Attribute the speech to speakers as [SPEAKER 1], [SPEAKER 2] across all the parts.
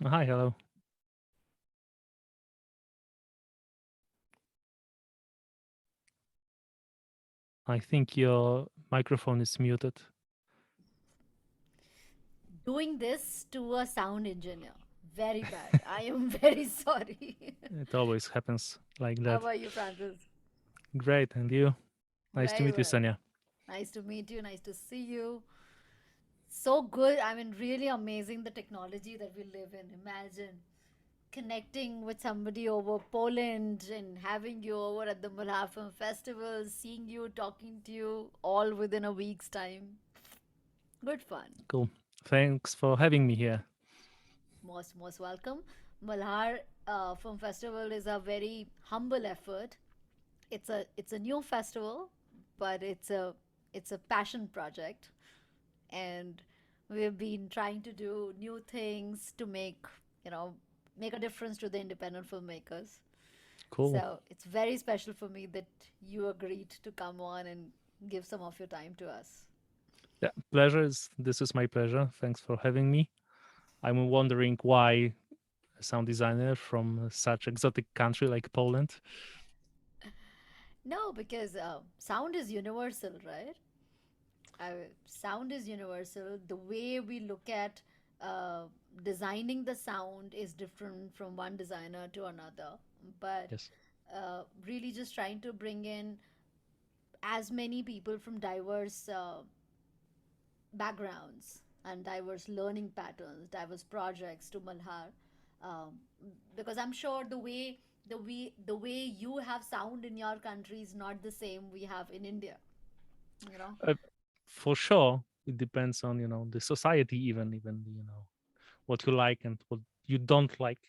[SPEAKER 1] Hi, hello. I think your microphone is muted.
[SPEAKER 2] Doing this to a sound engineer. Very bad. I am very sorry.
[SPEAKER 1] It always happens like
[SPEAKER 2] How
[SPEAKER 1] that.
[SPEAKER 2] about you, Francis?
[SPEAKER 1] Great, and you? Nice to
[SPEAKER 2] Very
[SPEAKER 1] meet you,
[SPEAKER 2] well.
[SPEAKER 1] Sonia.
[SPEAKER 2] Nice to meet you. Nice to see you. So good. I mean, really amazing the technology that we live in. Imagine connecting with somebody over Poland and having you over at the Mullah Film Festival, seeing you, talking to you all within a week's time. Good fun.
[SPEAKER 1] Cool. Thanks for having me here.
[SPEAKER 2] Most welcome. Malhar Film Festival is a very humble effort. It's a new festival, but it's a passion project, and we've been trying to do new things to you know make a difference to the independent filmmakers.
[SPEAKER 1] Cool.
[SPEAKER 2] So it's very special for me that you agreed to come on and give some of your time to us.
[SPEAKER 1] Yeah, this is my pleasure. Thanks for having me. I'm wondering why a sound designer from such exotic country like Poland.
[SPEAKER 2] No, because sound is universal, right? Sound is universal. The way we look at uh, designing the sound is different from one designer to another. But
[SPEAKER 1] Yes.
[SPEAKER 2] really, just trying to bring in as many people from diverse backgrounds and diverse learning patterns, diverse projects to Malhar, um, because I'm sure the way you have sound in your country is not the same we have in India. You know.
[SPEAKER 1] Uh, for sure, it depends on the society, even what you like and what you don't like.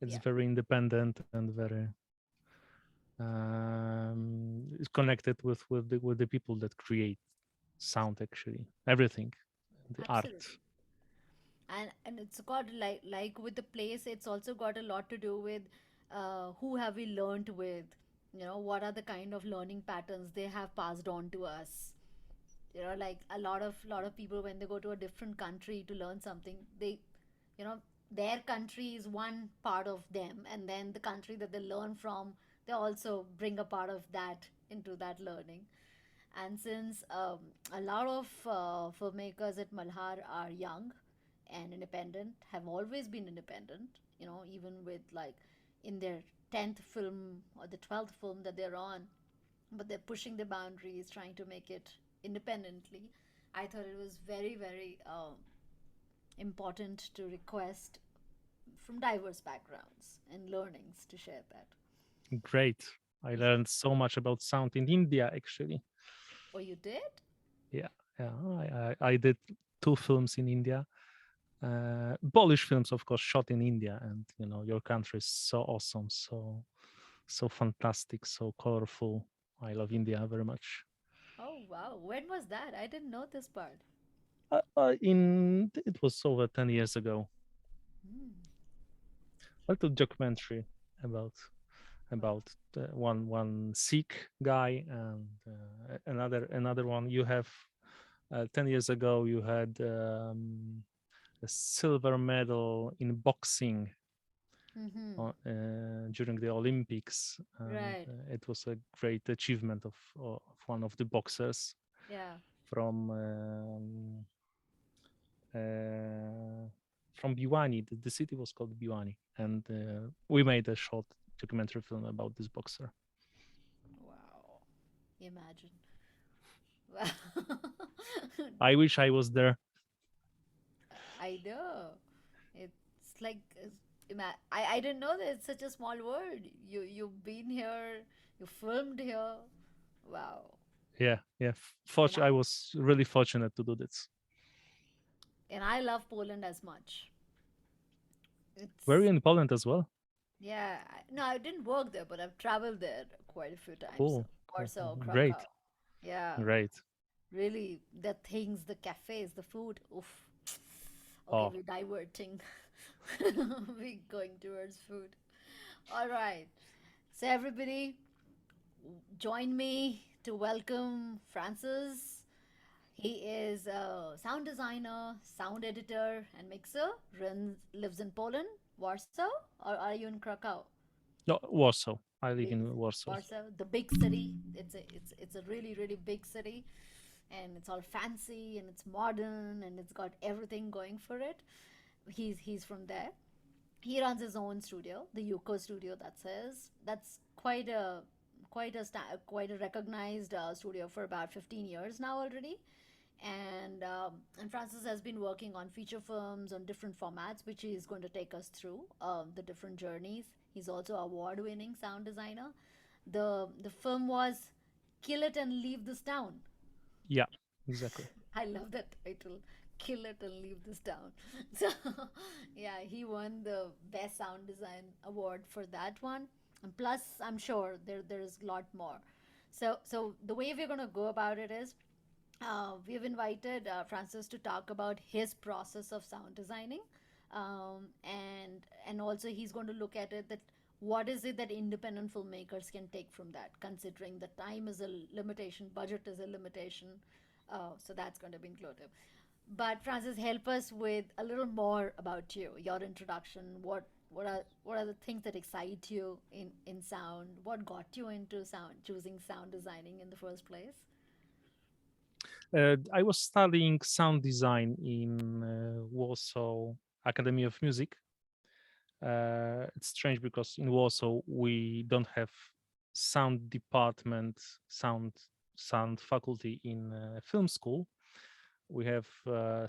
[SPEAKER 1] It's
[SPEAKER 2] Yeah.
[SPEAKER 1] very independent and very is connected with the people that create sound, actually everything, the art.
[SPEAKER 2] Absolutely. And it's got like with the place, it's also got a lot to do with who have we learned with, what are the kind of learning patterns they have passed on to us. Like a lot of people, when they go to a different country to learn something, they you know their country is one part of them, and then the country that they learn from, they also bring a part of that into that learning. And since a lot of filmmakers at Malhar are young and independent, have always been independent, even with like in their 10th film or the 12th film that they're on, but they're pushing the boundaries, trying to make it independently. I thought it was very, very important to request from diverse backgrounds and learnings to share that.
[SPEAKER 1] Great. I
[SPEAKER 2] Yeah.
[SPEAKER 1] learned so much about sound in India, actually.
[SPEAKER 2] Oh, you did?
[SPEAKER 1] Yeah, yeah. I did two films in India, Polish films, of course, shot in India. And your country is so awesome, so fantastic, so colorful. I love India very much.
[SPEAKER 2] Oh, wow. When was that? I didn't know this part.
[SPEAKER 1] In It was over 10 years ago.
[SPEAKER 2] Hmm.
[SPEAKER 1] A little documentary about
[SPEAKER 2] Wow.
[SPEAKER 1] one Sikh guy, and another one. You have 10 years ago. You had a silver medal in boxing
[SPEAKER 2] Mm-hmm.
[SPEAKER 1] during the Olympics, and
[SPEAKER 2] Right.
[SPEAKER 1] it was a great achievement of one of the boxers
[SPEAKER 2] Yeah.
[SPEAKER 1] from uh, from Bhiwani. The city was called Bhiwani, and we made a short documentary film about this boxer.
[SPEAKER 2] Wow. Imagine. Wow.
[SPEAKER 1] I wish I was there.
[SPEAKER 2] I know. It's like I didn't know that it's such a small world. You've been here, you filmed here. Wow.
[SPEAKER 1] Yeah, yeah.
[SPEAKER 2] And I,
[SPEAKER 1] I was really fortunate to do this.
[SPEAKER 2] and I love Poland as much.
[SPEAKER 1] Were you
[SPEAKER 2] It's
[SPEAKER 1] in Poland as well?
[SPEAKER 2] Yeah. No, I didn't work there, but I've traveled there quite a few times. So
[SPEAKER 1] Cool, cool, cool.
[SPEAKER 2] Warsaw, Krakow.
[SPEAKER 1] Great,
[SPEAKER 2] Yeah.
[SPEAKER 1] great.
[SPEAKER 2] Really, the things, the cafes, the food. Oof. Okay,
[SPEAKER 1] Oh,
[SPEAKER 2] we're diverting. We're going towards food. All right. So, everybody, join me to welcome Francis. He is a sound designer, sound editor, and mixer. Lives in Poland, Warsaw, or are you in Krakow?
[SPEAKER 1] No, Warsaw. I live
[SPEAKER 2] Big
[SPEAKER 1] in Warsaw.
[SPEAKER 2] Warsaw, the big city. It's a really really big city, and it's all fancy and it's modern and it's got everything going for it. He's from there. He runs his own studio, the Yuko studio. That's quite a recognized studio for about 15 years now already. And Francis has been working on feature films on different formats, which he is going to take us through the different journeys. He's also award-winning sound designer. The film was "Kill It and Leave This Town."
[SPEAKER 1] Yeah, exactly.
[SPEAKER 2] I love that title. Kill it and leave this town. So, yeah, he won the best sound design award for that one. And plus, I'm sure there's a lot more. So the way we're gonna go about it is, we've invited Francis to talk about his process of sound designing, and also he's going to look at it that what is it that independent filmmakers can take from that, considering the time is a limitation, budget is a limitation. So that's going to be included. But Francis, help us with a little more about you, your introduction. What are the things that excite you in sound? What got you into sound, choosing sound designing in the first place?
[SPEAKER 1] I was studying sound design in Warsaw Academy of Music. It's strange because in Warsaw we don't have sound department, sound faculty in film school. We have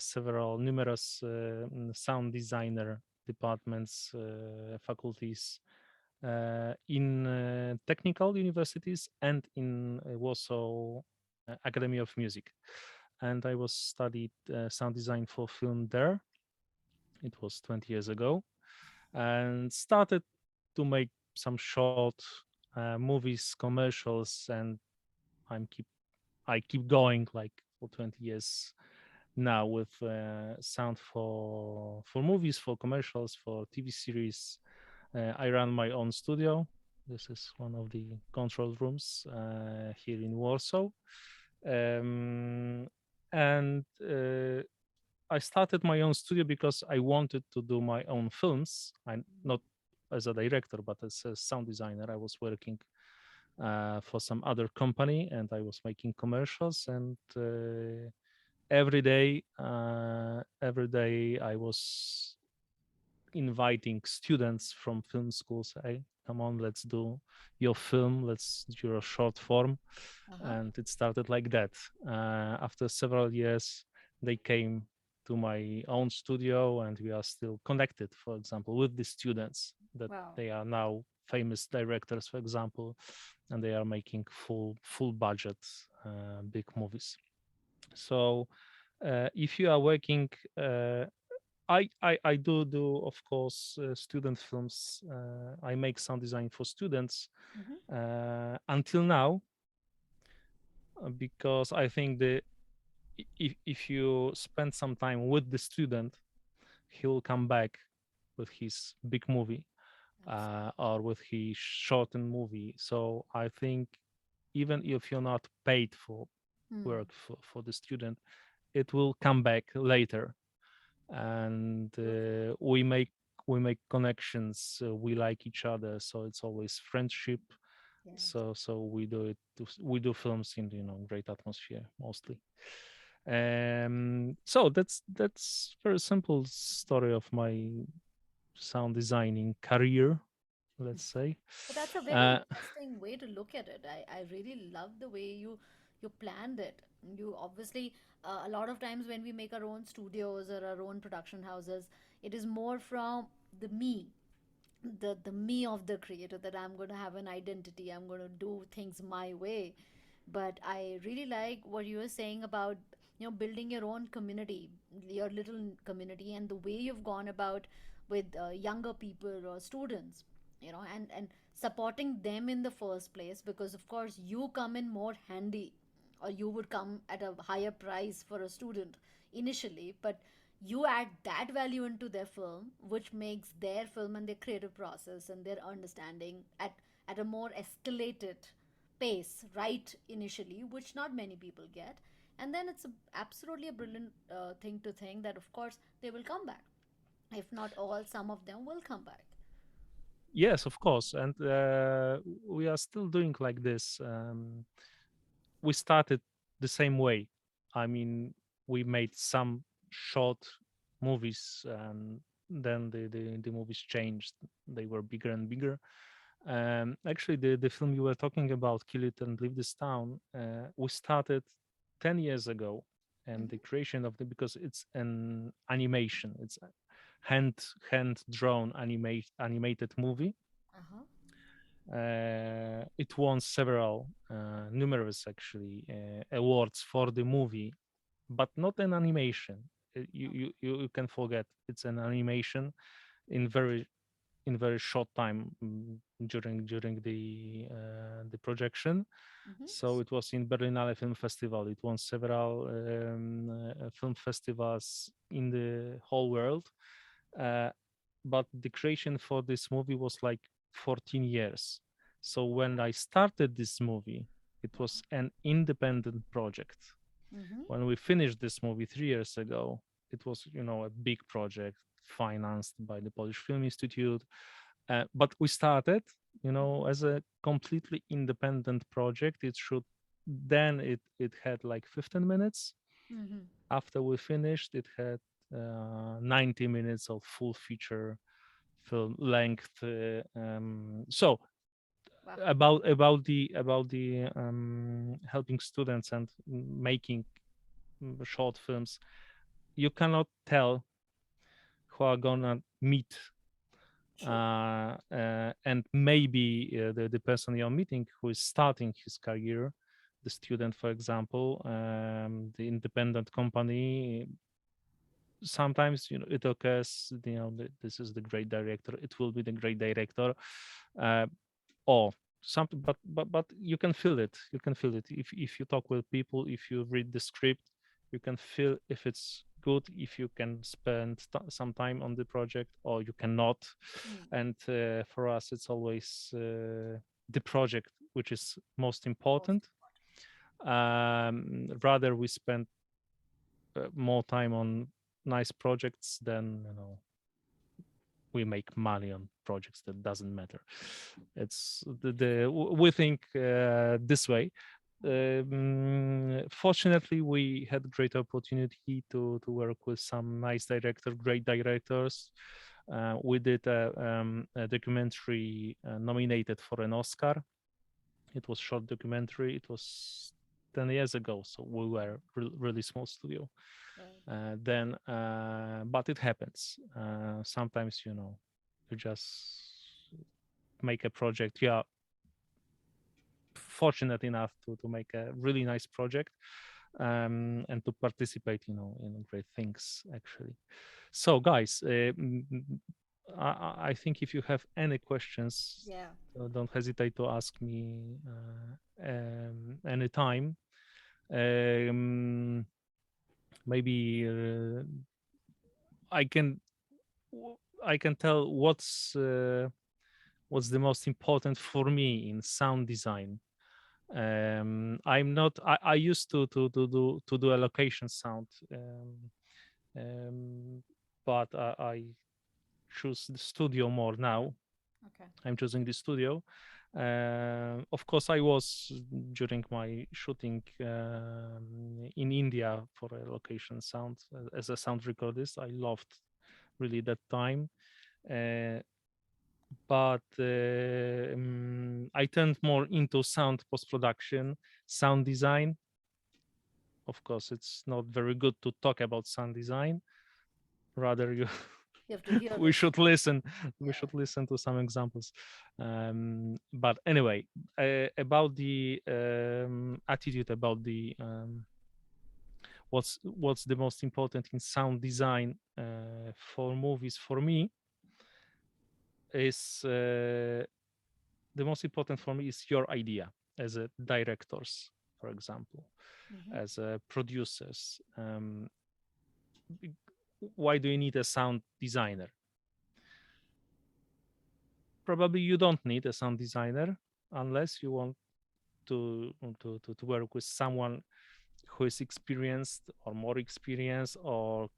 [SPEAKER 1] several numerous sound designer departments, faculties in technical universities and in Warsaw Academy of Music. And I was studied sound design for film there. It was 20 years ago, and started to make some short movies, commercials, and I'm keep I keep going like for 20 years now with sound for movies, for commercials, for TV series. I run my own studio. This is one of the control rooms here in Warsaw. Um, and I started my own studio because I wanted to do my own films. I'm not as a director, but as a sound designer. I was working for some other company and I was making commercials. And every day I was inviting students from film schools. Hey, come on, let's do your film, let's do your short form.
[SPEAKER 2] Uh huh.
[SPEAKER 1] And it started like that. After several years, they came to my own studio and we are still connected, for example, with the students that
[SPEAKER 2] Wow.
[SPEAKER 1] they are now famous directors, for example, and they are making full budget big movies. So if you are working I do of course student films. I make sound design for students
[SPEAKER 2] Mm-hmm.
[SPEAKER 1] until now because I think the if you spend some time with the student, he will come back with his big movie or with his shortened movie. So I think even if you're not paid for
[SPEAKER 2] Hmm.
[SPEAKER 1] work for the student, it will come back later and
[SPEAKER 2] Absolutely.
[SPEAKER 1] we make connections, we like each other, so it's always friendship.
[SPEAKER 2] Yes.
[SPEAKER 1] So we do films in great atmosphere mostly. So that's very simple story of my sound designing career, let's say.
[SPEAKER 2] But that's a very
[SPEAKER 1] uh,
[SPEAKER 2] interesting way to look at it. I really love the way you planned it. You obviously, a lot of times when we make our own studios or our own production houses, it is more from the me, the me of the creator, that I'm going to have an identity, I'm going to do things my way. But I really like what you were saying about building your own community, your little community, and the way you've gone about with younger people or students, and supporting them in the first place, because of course you come in more handy, or you would come at a higher price for a student initially, but you add that value into their film, which makes their film and their creative process and their understanding at a more escalated pace right initially, which not many people get. And then it's absolutely a brilliant thing to think that, of course, they will come back. If not all, some of them will come back.
[SPEAKER 1] Yes, of course, and we are still doing like this. We started the same way. I mean, we made some short movies, and then the movies changed. They were bigger and bigger. Actually, the film you were talking about, Kill It and Leave This Town, we started 10 years ago, and the
[SPEAKER 2] Mm-hmm.
[SPEAKER 1] creation of the, because it's an animation, it's a hand drawn animated movie.
[SPEAKER 2] Uh-huh.
[SPEAKER 1] It won several, numerous actually, awards for the movie, but not an animation. You,
[SPEAKER 2] Oh.
[SPEAKER 1] you can forget it's an animation in very short time, during the projection.
[SPEAKER 2] Mm-hmm.
[SPEAKER 1] So it was in Berlinale Film Festival. It won several film festivals in the whole world. Uh, but the creation for this movie was like 14 years. So when I started this movie, it was an independent project.
[SPEAKER 2] Mm-hmm.
[SPEAKER 1] When we finished this movie 3 years ago, it was, a big project financed by the Polish Film Institute. But we started, as a completely independent project. It should then it had like 15 minutes.
[SPEAKER 2] Mm-hmm.
[SPEAKER 1] After we finished, it had 90 minutes of full feature film length. So
[SPEAKER 2] Wow.
[SPEAKER 1] about the helping students and making short films, you cannot tell who are gonna meet,
[SPEAKER 2] True.
[SPEAKER 1] and maybe the person you're meeting who is starting his career, the student, for example, the independent company. Sometimes, it occurs, this is the great director, it will be the great director, uh, or something. But you can feel it if you talk with people, if you read the script, you can feel if it's good, if you can spend some time on the project, or you cannot.
[SPEAKER 2] Mm.
[SPEAKER 1] And for us, it's always the project which is most
[SPEAKER 2] Most
[SPEAKER 1] important.
[SPEAKER 2] important.
[SPEAKER 1] Rather, we spend more time on nice projects than, we make money on projects that doesn't matter. It's we think this way. Fortunately, we had great opportunity to work with some great directors. We did a documentary nominated for an Oscar. It was short documentary. It was 10 years ago, so we were really small studio
[SPEAKER 2] Right.
[SPEAKER 1] then. But it happens sometimes. You just make a project. You are fortunate enough to make a really nice project, and to participate, in great things actually. So guys, I think if you have any questions,
[SPEAKER 2] Yeah.
[SPEAKER 1] don't hesitate to ask me anytime. um, Maybe I can I can tell what's the most important for me in sound design. I'm not. I used to do a location sound, um, but I choose the studio more now.
[SPEAKER 2] Okay.
[SPEAKER 1] I'm choosing the studio. Of course, I was during my shooting in India for a location sound as a sound recordist. I loved really that time. Uh, but I turned more into sound post production, sound design. Of course, it's not very good to talk about sound design. Rather, you
[SPEAKER 2] You have to hear
[SPEAKER 1] we
[SPEAKER 2] it.
[SPEAKER 1] should listen. We
[SPEAKER 2] Yeah.
[SPEAKER 1] should listen to some examples. But anyway, about the attitude, about the what's the most important in sound design for movies for me is the most important for me is your idea as a directors, for example,
[SPEAKER 2] Mm-hmm.
[SPEAKER 1] as producers. Why do you need a sound designer? Probably you don't need a sound designer unless you want to work with someone who is experienced or more experienced, or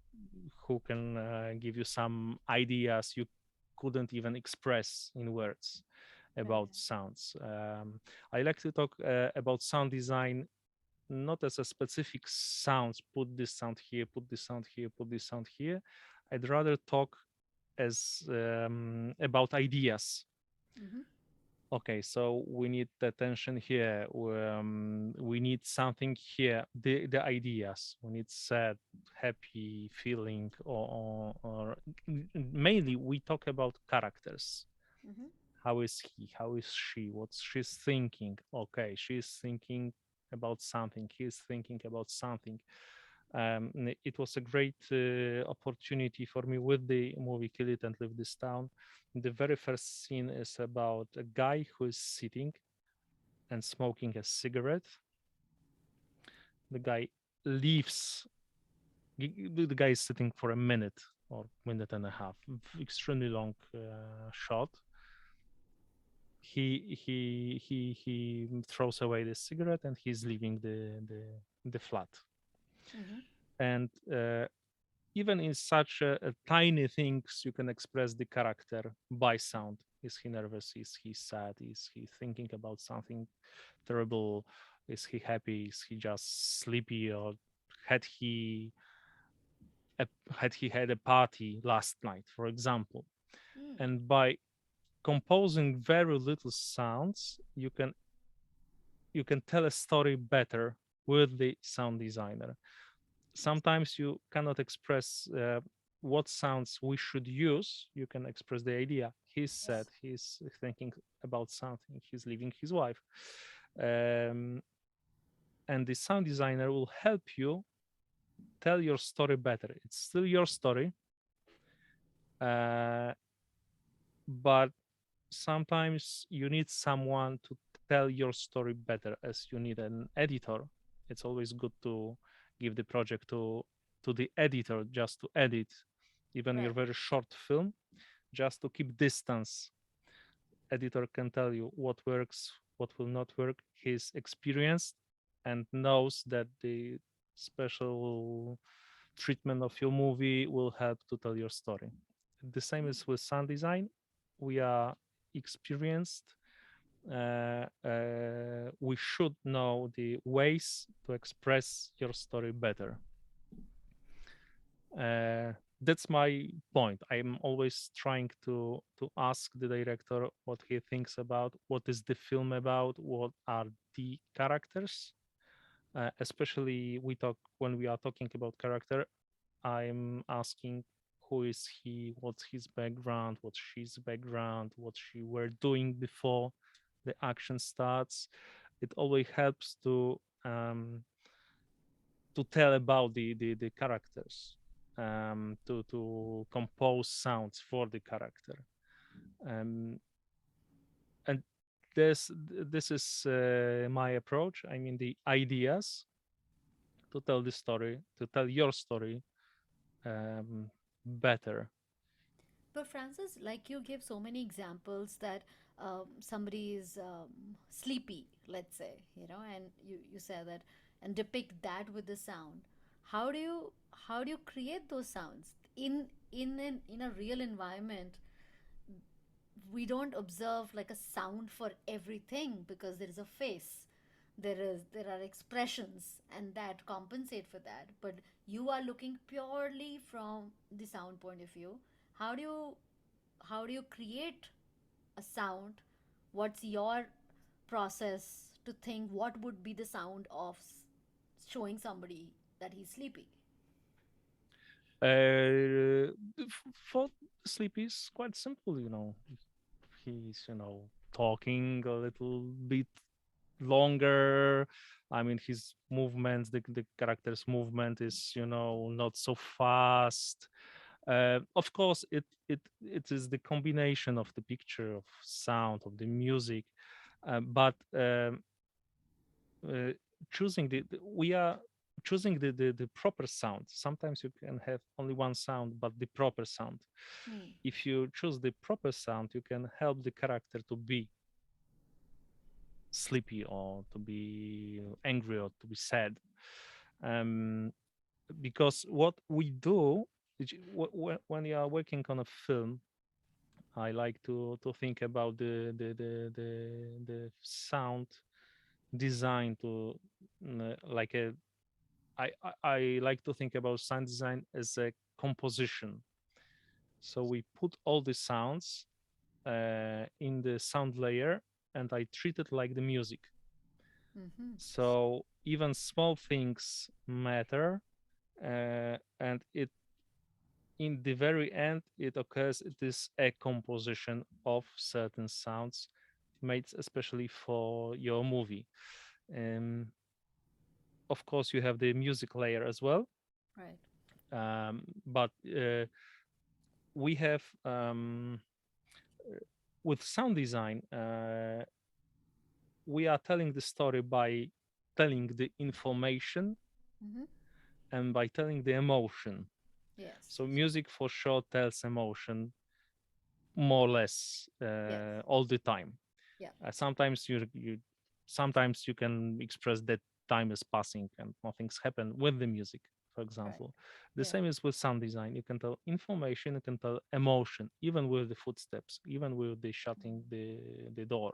[SPEAKER 1] who can give you some ideas you couldn't even express in words
[SPEAKER 2] Right.
[SPEAKER 1] about sounds. I like to talk about sound design not as a specific sounds, put this sound here, put this sound here, put this sound here. I'd rather talk as about ideas.
[SPEAKER 2] Mm-hmm.
[SPEAKER 1] Okay, so we need the tension here. We need something here. The ideas. We need sad, happy feeling, or mainly we talk about characters.
[SPEAKER 2] Mm-hmm.
[SPEAKER 1] How is he? How is she? What's she's thinking? Okay, she's thinking about something. He's thinking about something. It was a great opportunity for me with the movie Kill It and Leave This Town. The very first scene is about a guy who is sitting and smoking a cigarette. The guy leaves. The guy is sitting for a minute or minute and a half, extremely long shot. He throws away the cigarette and he's leaving the flat.
[SPEAKER 2] Mm-hmm.
[SPEAKER 1] And even in such a tiny things, you can express the character by sound. Is he nervous? Is he sad? Is he thinking about something terrible? Is he happy? Is he just sleepy? Or had he had he had a party last night, for example?
[SPEAKER 2] Mm.
[SPEAKER 1] And by composing very little sounds, you can tell a story better with the sound designer. Sometimes you cannot express what sounds we should use. You can express the idea. He's sad.
[SPEAKER 2] Yes.
[SPEAKER 1] He's thinking about something. He's leaving his wife. Um, and the sound designer will help you tell your story better. It's still your story, uh, but sometimes you need someone to tell your story better, as you need an editor. It's always good to give the project to the editor just to edit even your
[SPEAKER 2] Right.
[SPEAKER 1] very short film, just to keep distance. Editor can tell you what works, what will not work. He's experienced and knows that the special treatment of your movie will help to tell your story. The same
[SPEAKER 2] Mm.
[SPEAKER 1] is with sound design. We are experienced. We should know the ways to express your story better. Uh, that's my point. I'm always trying to ask the director what he thinks about, what is the film about, what are the characters. Especially we talk when we are talking about character, I'm asking who is he, what's his background, what's she's background, what she were doing before the action starts. It always helps to tell about the characters, to compose sounds for the character, um, and this is my approach. I mean, the ideas to tell the story, to tell your story better.
[SPEAKER 2] But Francis, like you give so many examples that somebody is sleepy, let's say, and you say that and depict that with the sound. How do you how do you create those sounds in a real environment? We don't observe like a sound for everything because there is a face, there are expressions and that compensate for that, but you are looking purely from the sound point of view. how do you how do you create a sound? What's your process to think what would be the sound of showing somebody that he's sleepy?
[SPEAKER 1] For sleep is quite simple, he's talking a little bit longer. I mean, his movements, the character's movement is not so fast. Of course, it is the combination of the picture, of sound, of the music, but uh, choosing we are choosing the proper sound. Sometimes you can have only one sound, but the proper sound.
[SPEAKER 2] Hmm.
[SPEAKER 1] If you choose the proper sound, you can help the character to be sleepy or to be angry or to be sad. um, because what we do when you are working on a film, I like to think about the sound design to like a I like to think about sound design as a composition. So we put all the sounds in the sound layer, and I treat it like the music.
[SPEAKER 2] Mm-hmm.
[SPEAKER 1] So even small things matter, and it in the very end it occurs. It is a composition of certain sounds made especially for your movie. Um, of course, you have the music layer as well,
[SPEAKER 2] Right.
[SPEAKER 1] but we have with sound design, we are telling the story by telling the information
[SPEAKER 2] Mm-hmm.
[SPEAKER 1] and by telling the emotion.
[SPEAKER 2] Yes.
[SPEAKER 1] So music for sure tells emotion more or less
[SPEAKER 2] Yes.
[SPEAKER 1] all the time.
[SPEAKER 2] Yeah.
[SPEAKER 1] Sometimes sometimes you can express that time is passing and nothing's happened with the music, for
[SPEAKER 2] Right.
[SPEAKER 1] example. The
[SPEAKER 2] Yeah.
[SPEAKER 1] same is with sound design. You can tell information, you can tell emotion, even with the footsteps, even with the shutting the door,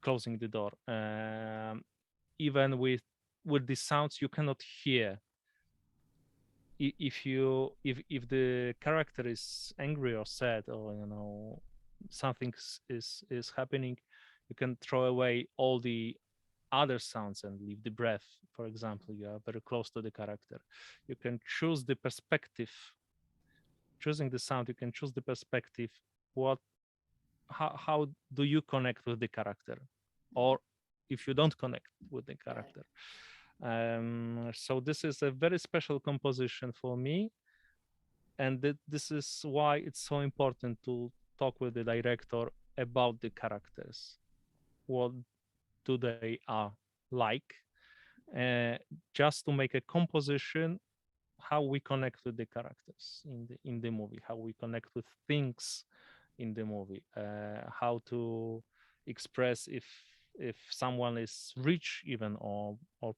[SPEAKER 1] closing the door, even with the sounds you cannot hear. If you if the character is angry or sad, or something is happening, you can throw away all the other sounds and leave the breath. For example, you are very close to the character, you can choose the perspective. Choosing the sound, you can choose the perspective. What how do you connect with the character,
[SPEAKER 2] Mm-hmm.
[SPEAKER 1] or if you don't connect with the
[SPEAKER 2] Right.
[SPEAKER 1] character. So this is a very special composition for me, and this is why it's so important to talk with the director about the characters. What do they are like, uh, just to make a composition, how we connect with the characters in the movie, how we connect with things in the movie, how to express if someone is rich even or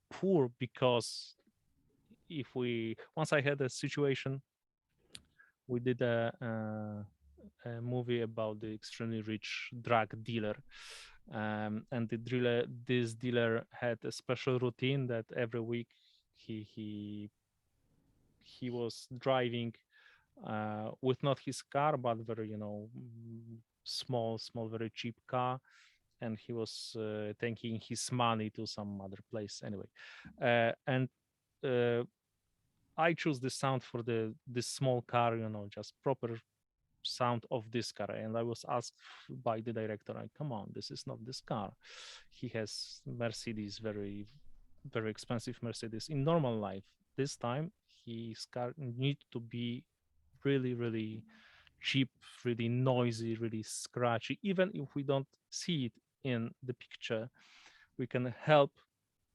[SPEAKER 1] poor. Because if we once I had a situation, we did a movie about the extremely rich drug dealer, and this dealer had a special routine that every week he he he was driving with not his car but very small very cheap car, and he was taking his money to some other place anyway. And uh, I choose the sound for this small car, just proper sound of this car. And I was asked by the director, like, come on, this is not this car. He has Mercedes, very expensive Mercedes in normal life. This time his car need to be really cheap, really noisy, really scratchy. Even if we don't see it in the picture, we can help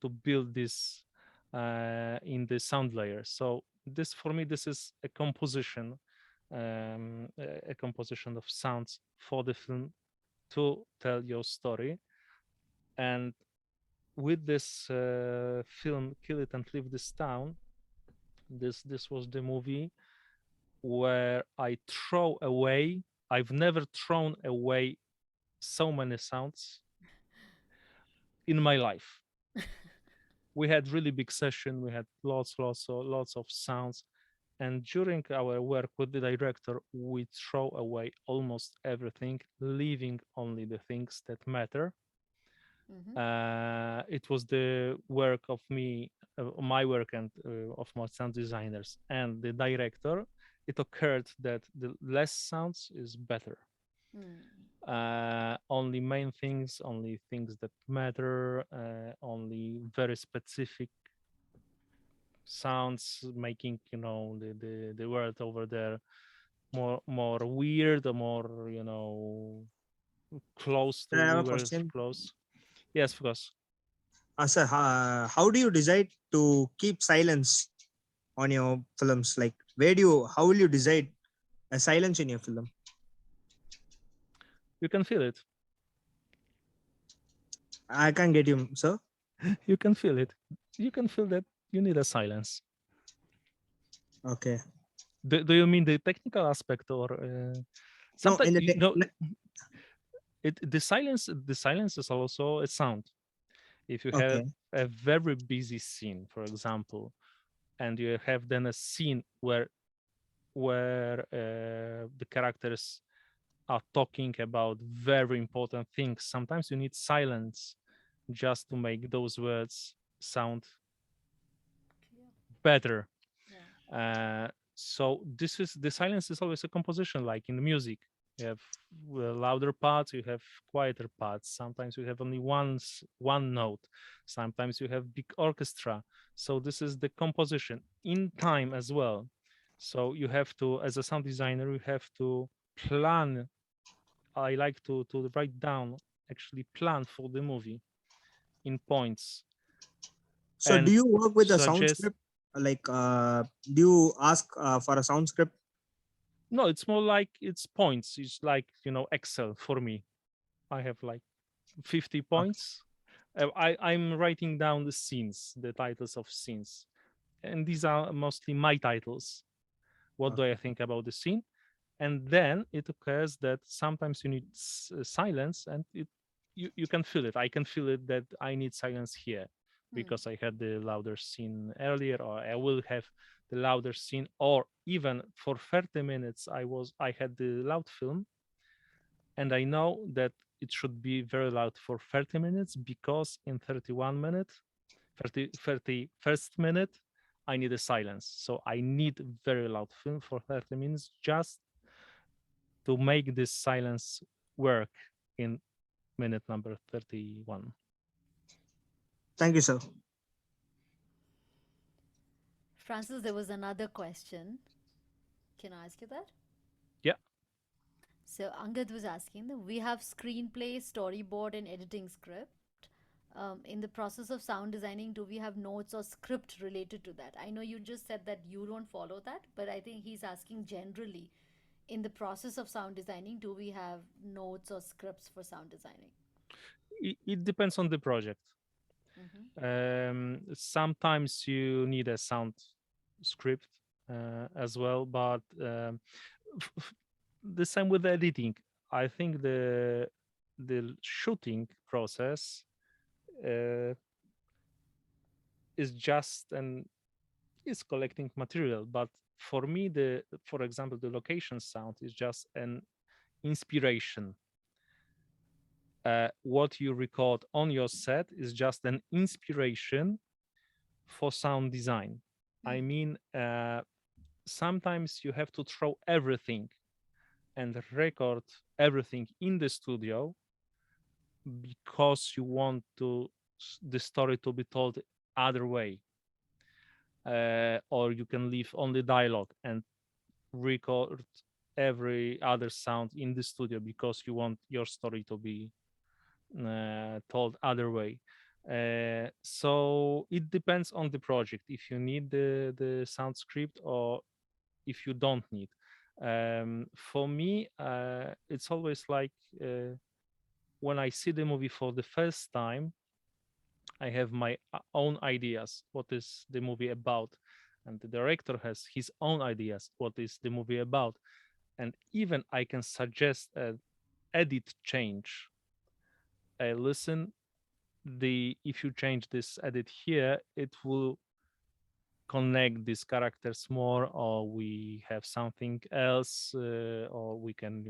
[SPEAKER 1] to build this in the sound layer. So this, for me, this is a composition, a composition of sounds for the film to tell your story. And with this film, Kill It and Leave This Town, this was the movie where I throw away. I've never thrown away so many sounds in my life. We had really big session. We had lots of sounds, and during our work with the director, we throw away almost everything, leaving only the things that matter.
[SPEAKER 2] Mm-hmm.
[SPEAKER 1] It was the work of my work, and of my sound designers and the director. It occurred that the less sounds is better.
[SPEAKER 2] Mm.
[SPEAKER 1] Only main things, only things that matter, only very specific sounds, making the world over there more weird, or more close
[SPEAKER 3] Sir,
[SPEAKER 1] to
[SPEAKER 3] I have
[SPEAKER 1] we
[SPEAKER 3] a
[SPEAKER 1] were
[SPEAKER 3] question.
[SPEAKER 1] close. Yes, of course.
[SPEAKER 3] Sir, how do you decide to keep silence on your films? Like, how will you decide a silence in your film?
[SPEAKER 1] You can feel it.
[SPEAKER 3] I can't get you, sir.
[SPEAKER 1] You can feel it. You can feel that you need a silence.
[SPEAKER 3] Okay.
[SPEAKER 1] Do you mean the technical aspect, or
[SPEAKER 3] No,
[SPEAKER 1] sometimes
[SPEAKER 3] in the
[SPEAKER 1] you know the silence is also a sound. If you have
[SPEAKER 3] okay.
[SPEAKER 1] a very busy scene, for example, and you have then a scene where the characters are talking about very important things, sometimes you need silence just to make those words sound
[SPEAKER 2] Clear.
[SPEAKER 1] better.
[SPEAKER 2] Yeah.
[SPEAKER 1] So this is the silence is always a composition, like in music. You have louder parts, you have quieter parts. Sometimes you have only one note. Sometimes you have big orchestra. So this is the composition in time as well. So you have to, as a sound designer, you have to plan. I like to write down, actually plan for the movie in points
[SPEAKER 3] So do
[SPEAKER 1] and
[SPEAKER 3] you work with a sound
[SPEAKER 1] suggest.
[SPEAKER 3] script? Like, do you ask for a sound script?
[SPEAKER 1] No, it's more like it's points. It's like, Excel for me. I have like 50
[SPEAKER 3] Okay.
[SPEAKER 1] points. I'm writing down the scenes, the titles of scenes, and these are mostly my titles. What do I
[SPEAKER 3] Okay.
[SPEAKER 1] think about the scene? And then it occurs that sometimes you need silence, and you can feel it. I can feel it that I need silence here
[SPEAKER 2] Hmm.
[SPEAKER 1] because I had the louder scene earlier, or I will have the louder scene, or even for 30 minutes I had the loud film, and I know that it should be very loud for 30 minutes because in 31 minutes, 31st minute, I need a silence. So I need very loud film for 30 minutes just to make this silence work in minute number 31.
[SPEAKER 3] Thank you, sir.
[SPEAKER 2] Francis, there was another question. Can I ask you that?
[SPEAKER 1] Yeah,
[SPEAKER 2] So Angad was asking that we have screenplay, storyboard, and editing script. In the process of sound designing, do we have notes or script related to that? I know you just said that you don't follow that, but I think he's asking generally. In the process of sound designing, do we have notes or scripts for sound designing?
[SPEAKER 1] it depends on the project.
[SPEAKER 2] Mm-hmm.
[SPEAKER 1] Sometimes you need a sound script as well, but f- f- the same with editing. I think the shooting process uh, is just an is collecting material, but for me, for example, the location sound is just an inspiration. What you record on your set is just an inspiration for sound design. I
[SPEAKER 2] Mm.
[SPEAKER 1] mean, sometimes you have to throw everything and record everything in the studio because you want the story to be told other way, or you can leave only dialogue and record every other sound in the studio because you want your story to be told other way. So it depends on the project if you need the sound script or if you don't need. For me, it's always like when I see the movie for the first time, I have my own ideas. What is the movie about? And the director has his own ideas. What is the movie about? And even I can suggest an edit change. I listen, the if you change this edit here, it will connect these characters more, or we have something else, or we can,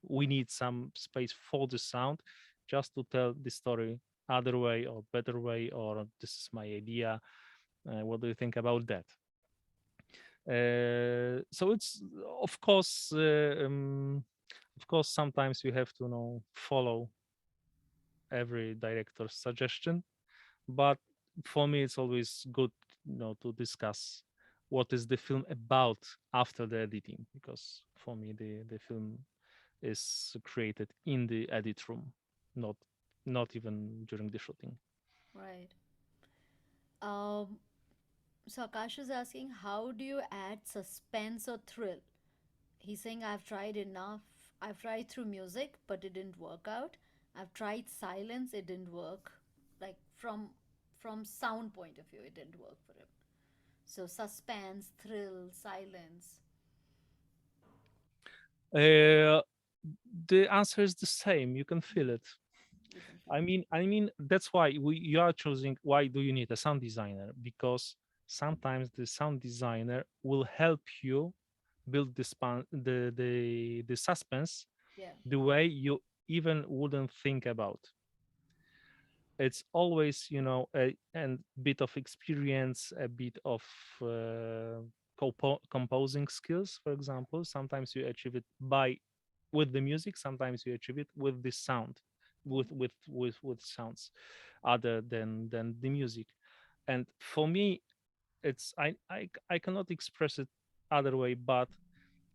[SPEAKER 1] we need some space for the sound just to tell the story other way or better way, or this is my idea. What do you think about that? So it's of course sometimes you have to follow every director's suggestion, but for me it's always good to discuss what is the film about after the editing, because for me the film is created in the edit room, not even during the shooting.
[SPEAKER 2] Right. Um, so Akash is asking, how do you add suspense or thrill? He's saying, I've tried enough. I've tried through music, but it didn't work out. I've tried silence, it didn't work. Like from sound point of view, it didn't work for him. So suspense, thrill, silence.
[SPEAKER 1] Uh, the answer is the same. You can feel it.
[SPEAKER 2] You can feel it.
[SPEAKER 1] I mean, that's why you are choosing. Why do you need a sound designer? Because sometimes the sound designer will help you build the suspense
[SPEAKER 2] Yeah.
[SPEAKER 1] the way you even wouldn't think about. It's always, a bit of experience, a bit of composing skills. For example, sometimes you achieve it by with the music, sometimes you achieve it with the sound,
[SPEAKER 2] Yeah.
[SPEAKER 1] with sounds other than the music. And for me, it's I cannot express it other way, but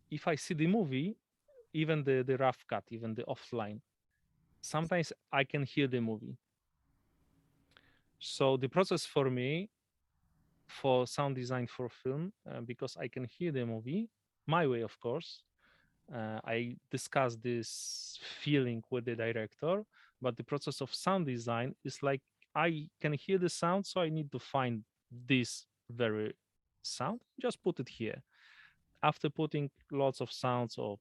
[SPEAKER 1] if I see the movie, even the rough cut, even the offline, sometimes I can hear the movie. So the process for me for sound design for film, because I can hear the movie my way, of course. I discuss this feeling with the director, but the process of sound design is like I can hear the sound, so I need to find this very sound, just put it here. After putting lots of sounds or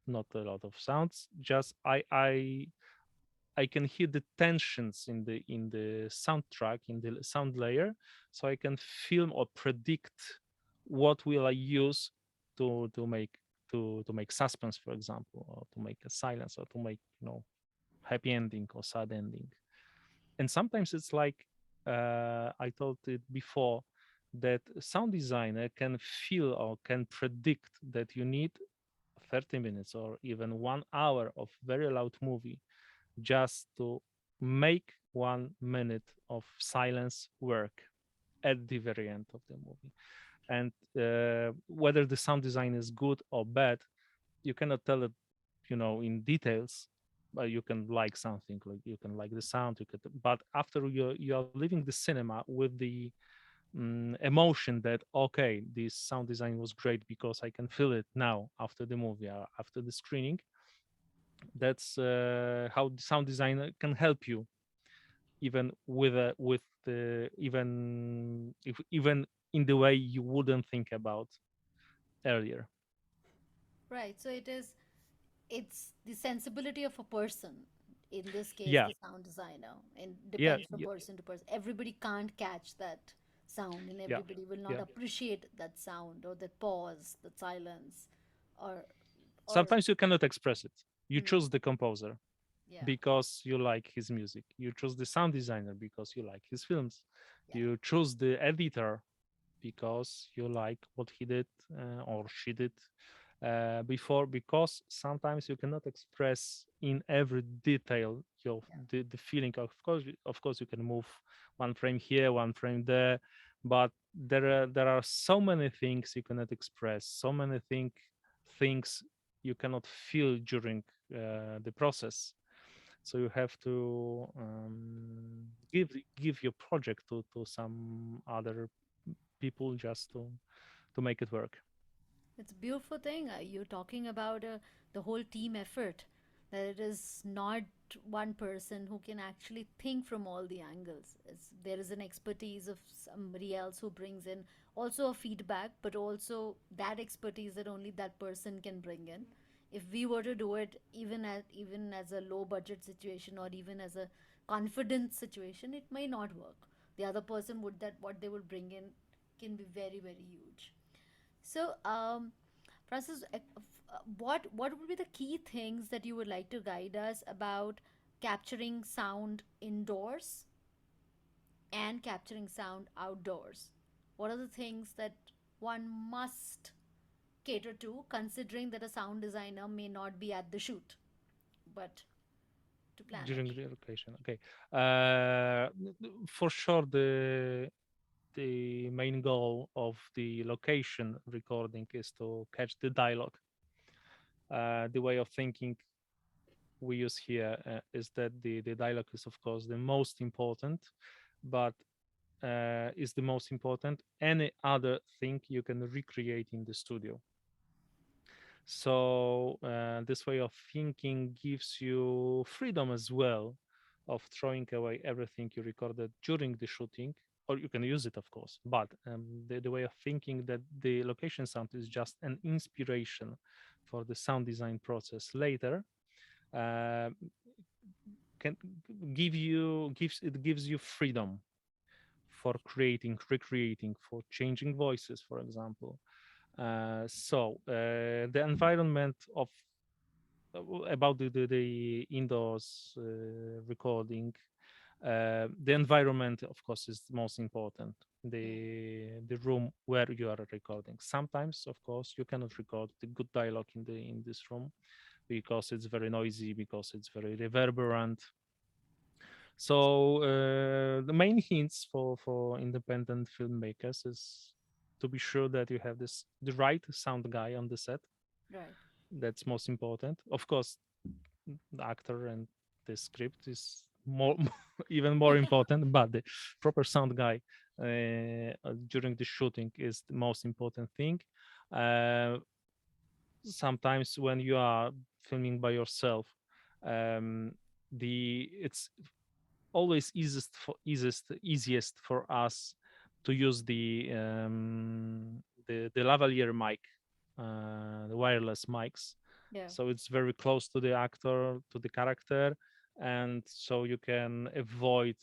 [SPEAKER 1] not a lot of sounds, just I can hear the tensions in the soundtrack, in the sound layer, so I can film or predict what will I use to make to make suspense, for example, or to make a silence, or to make happy ending or sad ending. And sometimes it's like I told it before, that sound designer can feel or can predict that you need 30 minutes or even 1 hour of very loud movie just to make 1 minute of silence work at the very end of the movie. And whether the sound design is good or bad, you cannot tell it, in details. But you can like something, like you can like the sound. But after you are leaving the cinema with the emotion that okay, this sound design was great because I can feel it now after the movie, after the screening. That's how the sound designer can help you, even with the even in the way you wouldn't think about earlier.
[SPEAKER 2] Right. So it's the sensibility of a person. In this case,
[SPEAKER 1] Yeah,
[SPEAKER 2] the sound designer, and
[SPEAKER 1] yeah,
[SPEAKER 2] depends from
[SPEAKER 1] yeah,
[SPEAKER 2] person to person. Everybody can't catch that sound, and
[SPEAKER 1] yeah,
[SPEAKER 2] everybody will not
[SPEAKER 1] yeah.
[SPEAKER 2] appreciate that sound or that pause, that silence, or or
[SPEAKER 1] Sometimes you cannot express it. You
[SPEAKER 2] hmm,
[SPEAKER 1] choose the composer
[SPEAKER 2] yeah,
[SPEAKER 1] because you like his music. You choose the sound designer because you like his films.
[SPEAKER 2] yeah,
[SPEAKER 1] You choose the editor because you like what he did or she did before, because sometimes you cannot express in every detail
[SPEAKER 2] yeah.
[SPEAKER 1] the feeling. Of course you can move one frame here, one frame there, but there are so many things you cannot express, so many things you cannot feel during the process. So you have to give your project to some other people just to make it work.
[SPEAKER 2] It's a beautiful thing. You're talking about the whole team effort. That it is not one person who can actually think from all the angles. There is an expertise of somebody else who brings in also a feedback, but also that expertise that only that person can bring in. If we were to do it, even as a low budget situation or even as a confidence situation, it may not work. The other person would that what they would bring in can be very very huge. So, Francis, what would be the key things that you would like to guide us about capturing sound indoors and capturing sound outdoors? What are the things that one must cater to, considering that a sound designer may not be at the shoot, but to plan
[SPEAKER 1] During
[SPEAKER 2] it?
[SPEAKER 1] the location, okay. For sure, the main goal of the location recording is to catch the dialogue. The way of thinking we use here is that the dialogue is of course the most important, but is the most important. Any other thing you can recreate in the studio. So this way of thinking gives you freedom as well of throwing away everything you recorded during the shooting, or you can use it, of course, but the way of thinking that the location sound is just an inspiration for the sound design process later, uh, can gives you freedom for creating, recreating, for changing voices, for example. The environment of about the indoors recording, the environment, of course, is the most important.
[SPEAKER 2] Yeah.
[SPEAKER 1] The room where you are recording. Sometimes, of course, you cannot record the good dialogue in this room because it's very noisy, because it's very reverberant. So the main hints for independent filmmakers is to be sure that you have the right sound guy on the set.
[SPEAKER 2] Right.
[SPEAKER 1] That's most important. Of course, the actor and the script is more even more important, but the proper sound guy during the shooting is the most important thing. Uh, Sometimes when you are filming by yourself, um, the it's always easiest for us to use the lavalier mic, the wireless mics.
[SPEAKER 2] Yeah.
[SPEAKER 1] So it's very close to the actor, to the character, and so you can avoid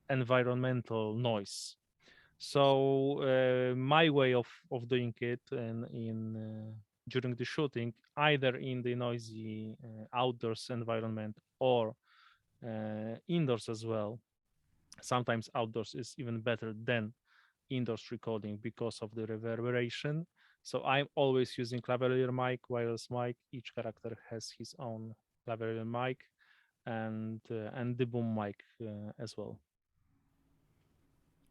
[SPEAKER 1] environmental noise. So my way of doing it in during the shooting, either in the noisy outdoors environment or indoors as well. Sometimes outdoors is even better than indoors recording because of the reverberation. So I'm always using lavalier mic, wireless mic. Each character has his own lavalier mic and the boom mic as well.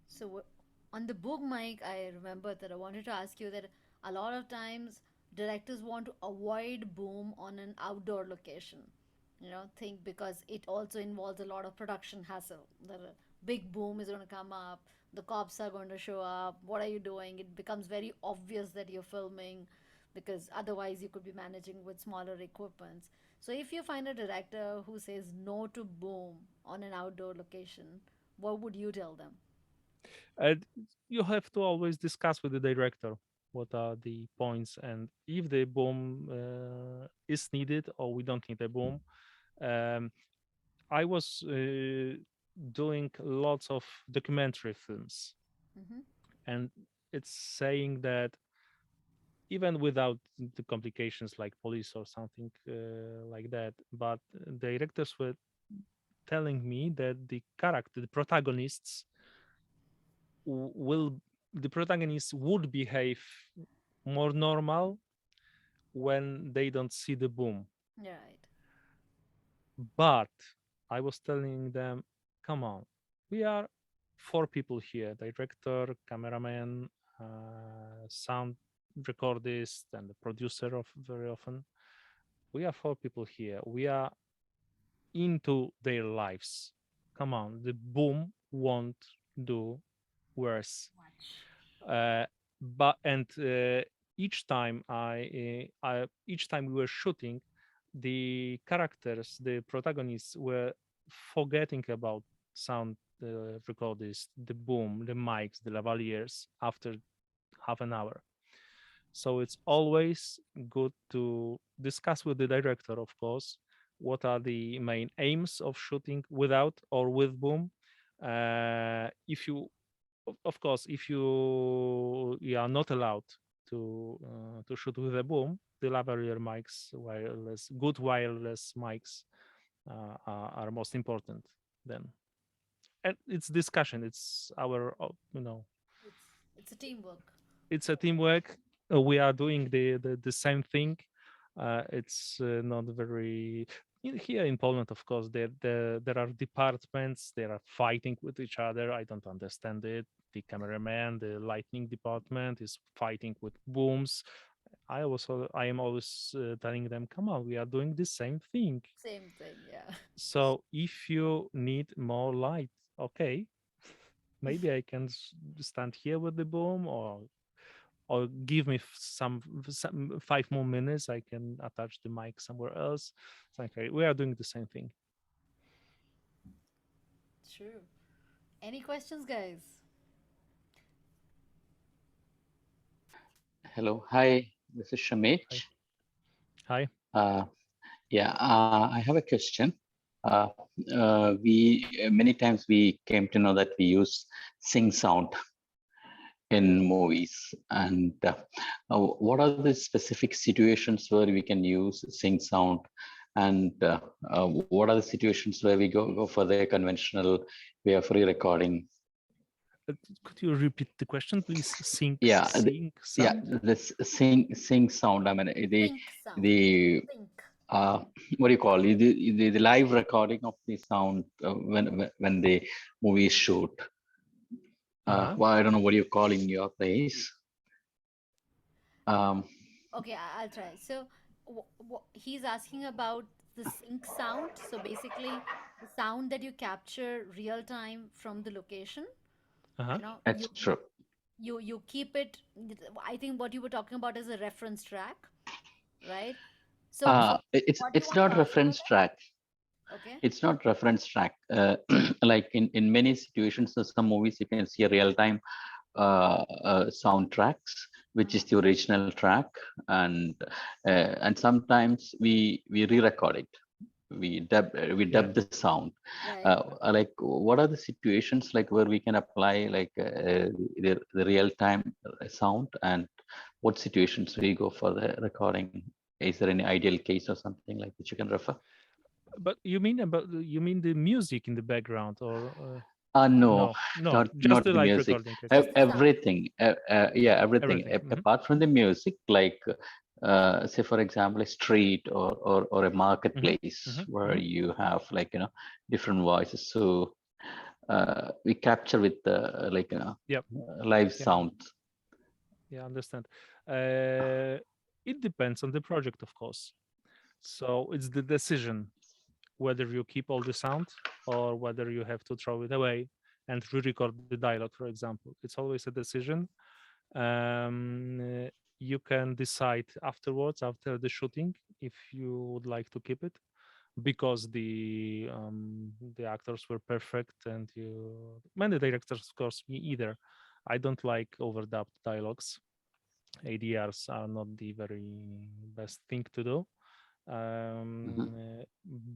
[SPEAKER 2] So on the book mic, I remember that I wanted to ask you that a lot of times directors want to avoid boom on an outdoor location. Think because it also involves a lot of production hassle. The big boom is going to come up, the cops are going to show up. What are you doing? It becomes very obvious that you're filming because otherwise you could be managing with smaller equipments. So if you find a director who says no to boom on an outdoor location, what would you tell them?
[SPEAKER 1] And you have to always discuss with the director what are the points and if the boom is needed or we don't need a boom. Um, I was doing lots of documentary films,
[SPEAKER 2] Mm-hmm.
[SPEAKER 1] and it's saying that even without the complications like police or something like that, but directors were telling me that the character, the protagonists, will the protagonists would behave more normal when they don't see the boom.
[SPEAKER 2] Right.
[SPEAKER 1] But I was telling them, come on, we are four people here: director, cameraman, sound recordist, and the producer of very often. We are four people here. We are into their lives. Come on, the boom won't do worse.
[SPEAKER 2] Much.
[SPEAKER 1] But each time each time we were shooting, the characters, the protagonists were forgetting about sound recordist, the boom, the mics, the lavaliers after half an hour. So it's always good to discuss with the director, of course, what are the main aims of shooting without or with boom. If you of course, if you are not allowed to shoot with a boom, the lavalier mics, good wireless mics, are most important. Then, and it's discussion. It's our,
[SPEAKER 2] It's it's a teamwork.
[SPEAKER 1] it's a teamwork. We are doing the same thing. It's not very here in Poland, of course. There are departments. They are fighting with each other. I don't understand it. The cameraman, the lighting department is fighting with booms. I am always telling them, come on, we are doing the same thing.
[SPEAKER 2] Same thing, yeah.
[SPEAKER 1] So if you need more light, okay, maybe I can stand here with the boom, or give me some 5 more minutes. I can attach the mic somewhere else. It's like, okay, we are doing the same thing.
[SPEAKER 2] True. Any questions, guys?
[SPEAKER 4] Hello, hi, this is
[SPEAKER 1] Hi.
[SPEAKER 4] Shamich.
[SPEAKER 1] Hi.
[SPEAKER 4] Uh, yeah, I have a question. Uh, we many times we came to know that we use sing sound in movies, and what are the specific situations where we can use sing sound, and what are the situations where we go for the conventional way of re-recording?
[SPEAKER 1] Could you repeat the question, please?
[SPEAKER 4] Yeah,
[SPEAKER 1] Sing
[SPEAKER 4] yeah,
[SPEAKER 1] sound.
[SPEAKER 4] this sing sound. I mean,
[SPEAKER 2] Think sound.
[SPEAKER 4] the
[SPEAKER 2] Think.
[SPEAKER 4] uh, what do you call it? The live recording of the sound when the movie is shoot.
[SPEAKER 1] Uh-huh.
[SPEAKER 4] Well, I don't know what you call in your place. Um,
[SPEAKER 2] Okay, I'll try. So, he's asking about the sync sound. So, basically, the sound that you capture real time from the location.
[SPEAKER 1] Uh-huh.
[SPEAKER 2] You know,
[SPEAKER 4] it's true.
[SPEAKER 2] you keep it. I think what you were talking about is a reference track, right? So what do you
[SPEAKER 4] It's
[SPEAKER 2] want to
[SPEAKER 4] not
[SPEAKER 2] ask over
[SPEAKER 4] reference track.
[SPEAKER 2] there? Okay.
[SPEAKER 4] It's not reference track. Like in many situations, in some movies you can see a real time soundtracks, which is
[SPEAKER 2] Uh-huh.
[SPEAKER 4] the original track, and sometimes we re-record it. We
[SPEAKER 1] Yeah.
[SPEAKER 4] dub the sound.
[SPEAKER 2] Right.
[SPEAKER 4] Like what are the situations like where we can apply like the real time sound, and what situations we go for the recording? Is there any ideal case or something like which you can refer?
[SPEAKER 1] But you mean the music in the background, or
[SPEAKER 4] No,
[SPEAKER 1] no? No, just
[SPEAKER 4] not
[SPEAKER 1] the
[SPEAKER 4] the
[SPEAKER 1] live
[SPEAKER 4] music.
[SPEAKER 1] recording. Okay.
[SPEAKER 2] Just the sound.
[SPEAKER 4] Everything, yeah, everything.
[SPEAKER 1] Everything. Hmm.
[SPEAKER 4] Apart from the music, like say for example, a street or a
[SPEAKER 1] Hmm.
[SPEAKER 4] marketplace
[SPEAKER 1] Hmm.
[SPEAKER 4] where
[SPEAKER 1] Hmm.
[SPEAKER 4] you have like different voices. So we capture with like
[SPEAKER 1] Yep.
[SPEAKER 4] live
[SPEAKER 1] Yeah.
[SPEAKER 4] sounds.
[SPEAKER 1] Yeah. Understand. Uh, it depends on the project, of course. So it's the decision whether you keep all the sound or whether you have to throw it away and re-record the dialogue, for example. It's always a decision. You can decide afterwards, after the shooting, if you would like to keep it because the actors were perfect, and many directors, of course, me either. I don't like overdubbed dialogues. ADRs are not the very best thing to do,
[SPEAKER 4] Mhm,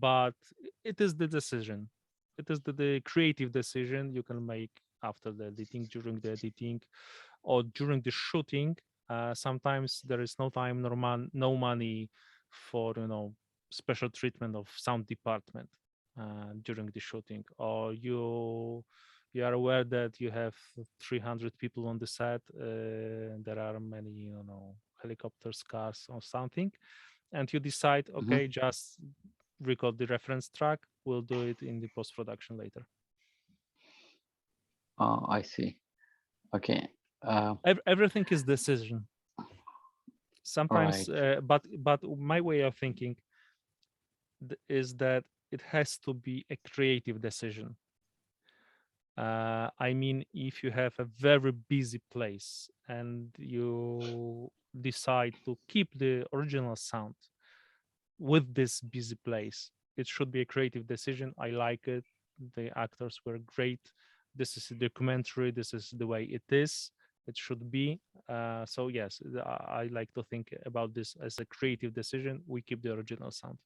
[SPEAKER 1] but it is the decision. It is the creative decision you can make after the editing, during the editing, or during the shooting. Sometimes there is no time nor no money for special treatment of sound department during the shooting, or you are aware that you have 300 people on the set. There are many helicopters, cars, or something, and you decide,
[SPEAKER 4] mhm.
[SPEAKER 1] okay, just record the reference track. We'll do it in the post production later.
[SPEAKER 4] I see. Okay. Uh,
[SPEAKER 1] Everything is decision. Sometimes,
[SPEAKER 4] right.
[SPEAKER 1] but my way of thinking is that it has to be a creative decision. I mean, if you have a very busy place and you decide to keep the original sound with this busy place, it should be a creative decision. I like it. The actors were great. This is a documentary. This is the way it is. It should be. So yes, I like to think about this as a creative decision. We keep the original sound.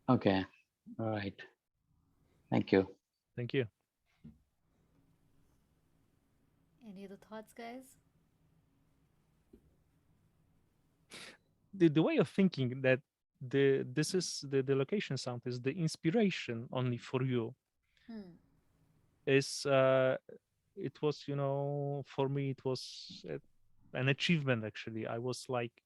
[SPEAKER 4] Okay. All right. Thank you.
[SPEAKER 1] Thank you.
[SPEAKER 2] Any other thoughts, guys?
[SPEAKER 1] The way of thinking that the location sound is the inspiration only for you
[SPEAKER 2] Hmm.
[SPEAKER 1] is it was, for me it was an achievement. Actually, I was like,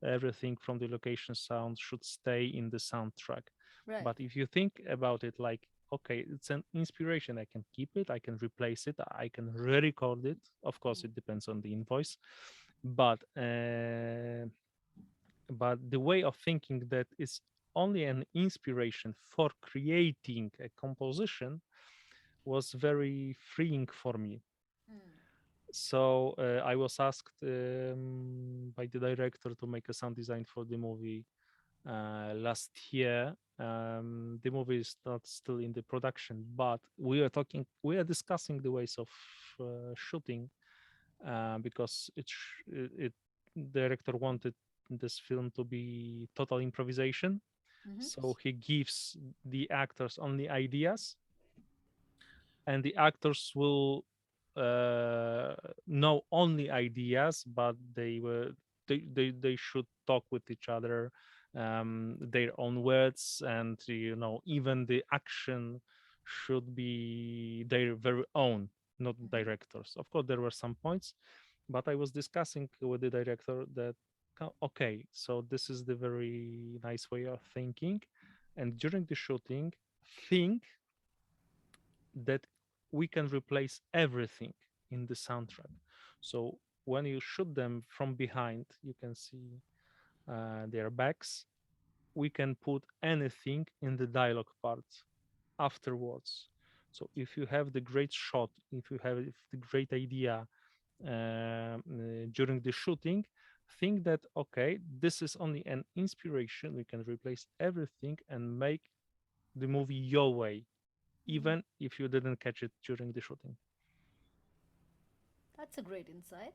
[SPEAKER 1] everything from the location sound should stay in the soundtrack.
[SPEAKER 2] Right.
[SPEAKER 1] But if you think about it, like, okay, it's an inspiration, I can keep it, I can replace it, I can re-record it. Of course,
[SPEAKER 2] Hmm.
[SPEAKER 1] it depends on the invoice, but the way of thinking that is only an inspiration for creating a composition was very freeing for me.
[SPEAKER 2] Hmm.
[SPEAKER 1] So I was asked by the director to make a sound design for the movie, last year. The movie is not still in the production, but we are discussing the ways of shooting, because it director wanted this film to be total improvisation.
[SPEAKER 2] Mm-hmm.
[SPEAKER 1] So he gives the actors only ideas, and the actors will know only ideas, but they should talk with each other, their own words, and even the action should be their very own, not directors. Of course, there were some points, but I was discussing with the director that okay, so this is the very nice way of thinking, and during the shooting, think that we can replace everything in the soundtrack. So when you shoot them from behind, you can see their backs. We can put anything in the dialogue part afterwards. So if you have the great shot, if you have the great idea during the shooting, think that okay, this is only an inspiration. We can replace everything and make the movie your way,
[SPEAKER 2] Mm-hmm.
[SPEAKER 1] even if you didn't catch it during the shooting.
[SPEAKER 2] That's a great insight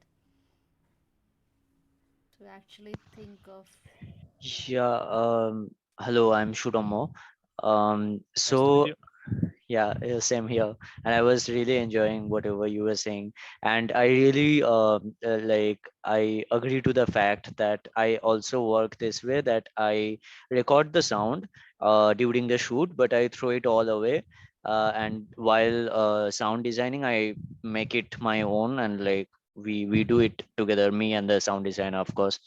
[SPEAKER 2] to actually think of.
[SPEAKER 5] Yeah, hello, I'm Shudomo.
[SPEAKER 1] Nice to meet
[SPEAKER 5] So
[SPEAKER 1] you.
[SPEAKER 5] yeah, same here. And I was really enjoying whatever you were saying. And I really I agree to the fact that I also work this way, that I record the sound during the shoot, but I throw it all away. And while sound designing, I make it my own, and like we do it together, me and the sound designer, of course.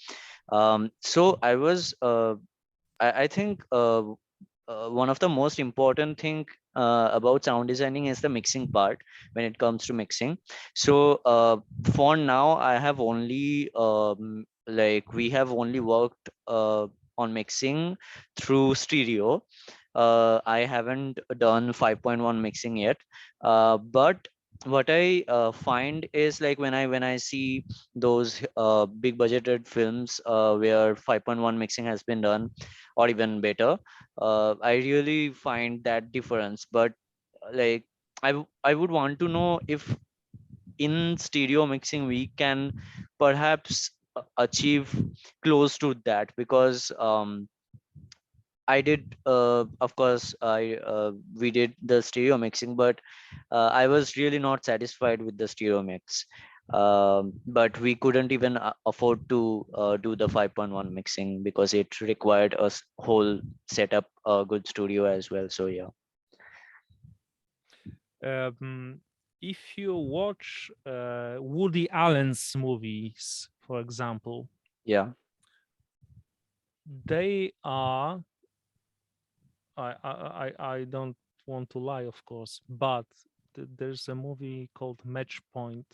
[SPEAKER 5] So I think one of the most important thing about sound designing is the mixing part when it comes to mixing. So for now, I have only we have only worked on mixing through stereo. I haven't done 5.1 mixing yet, but what I find is like when I see those big budgeted films where 5.1 mixing has been done, or even better, I really find that difference. But like I would want to know if in stereo mixing we can perhaps achieve close to that, because I did, of course, we did the stereo mixing, but I was really not satisfied with the stereo mix. But we couldn't even afford to do the 5.1 mixing because it required a whole setup, a good studio as well. So yeah,
[SPEAKER 1] Um, if you watch Woody Allen's movies, for example,
[SPEAKER 5] yeah,
[SPEAKER 1] they are. I don't want to lie, of course, but there's a movie called Match Point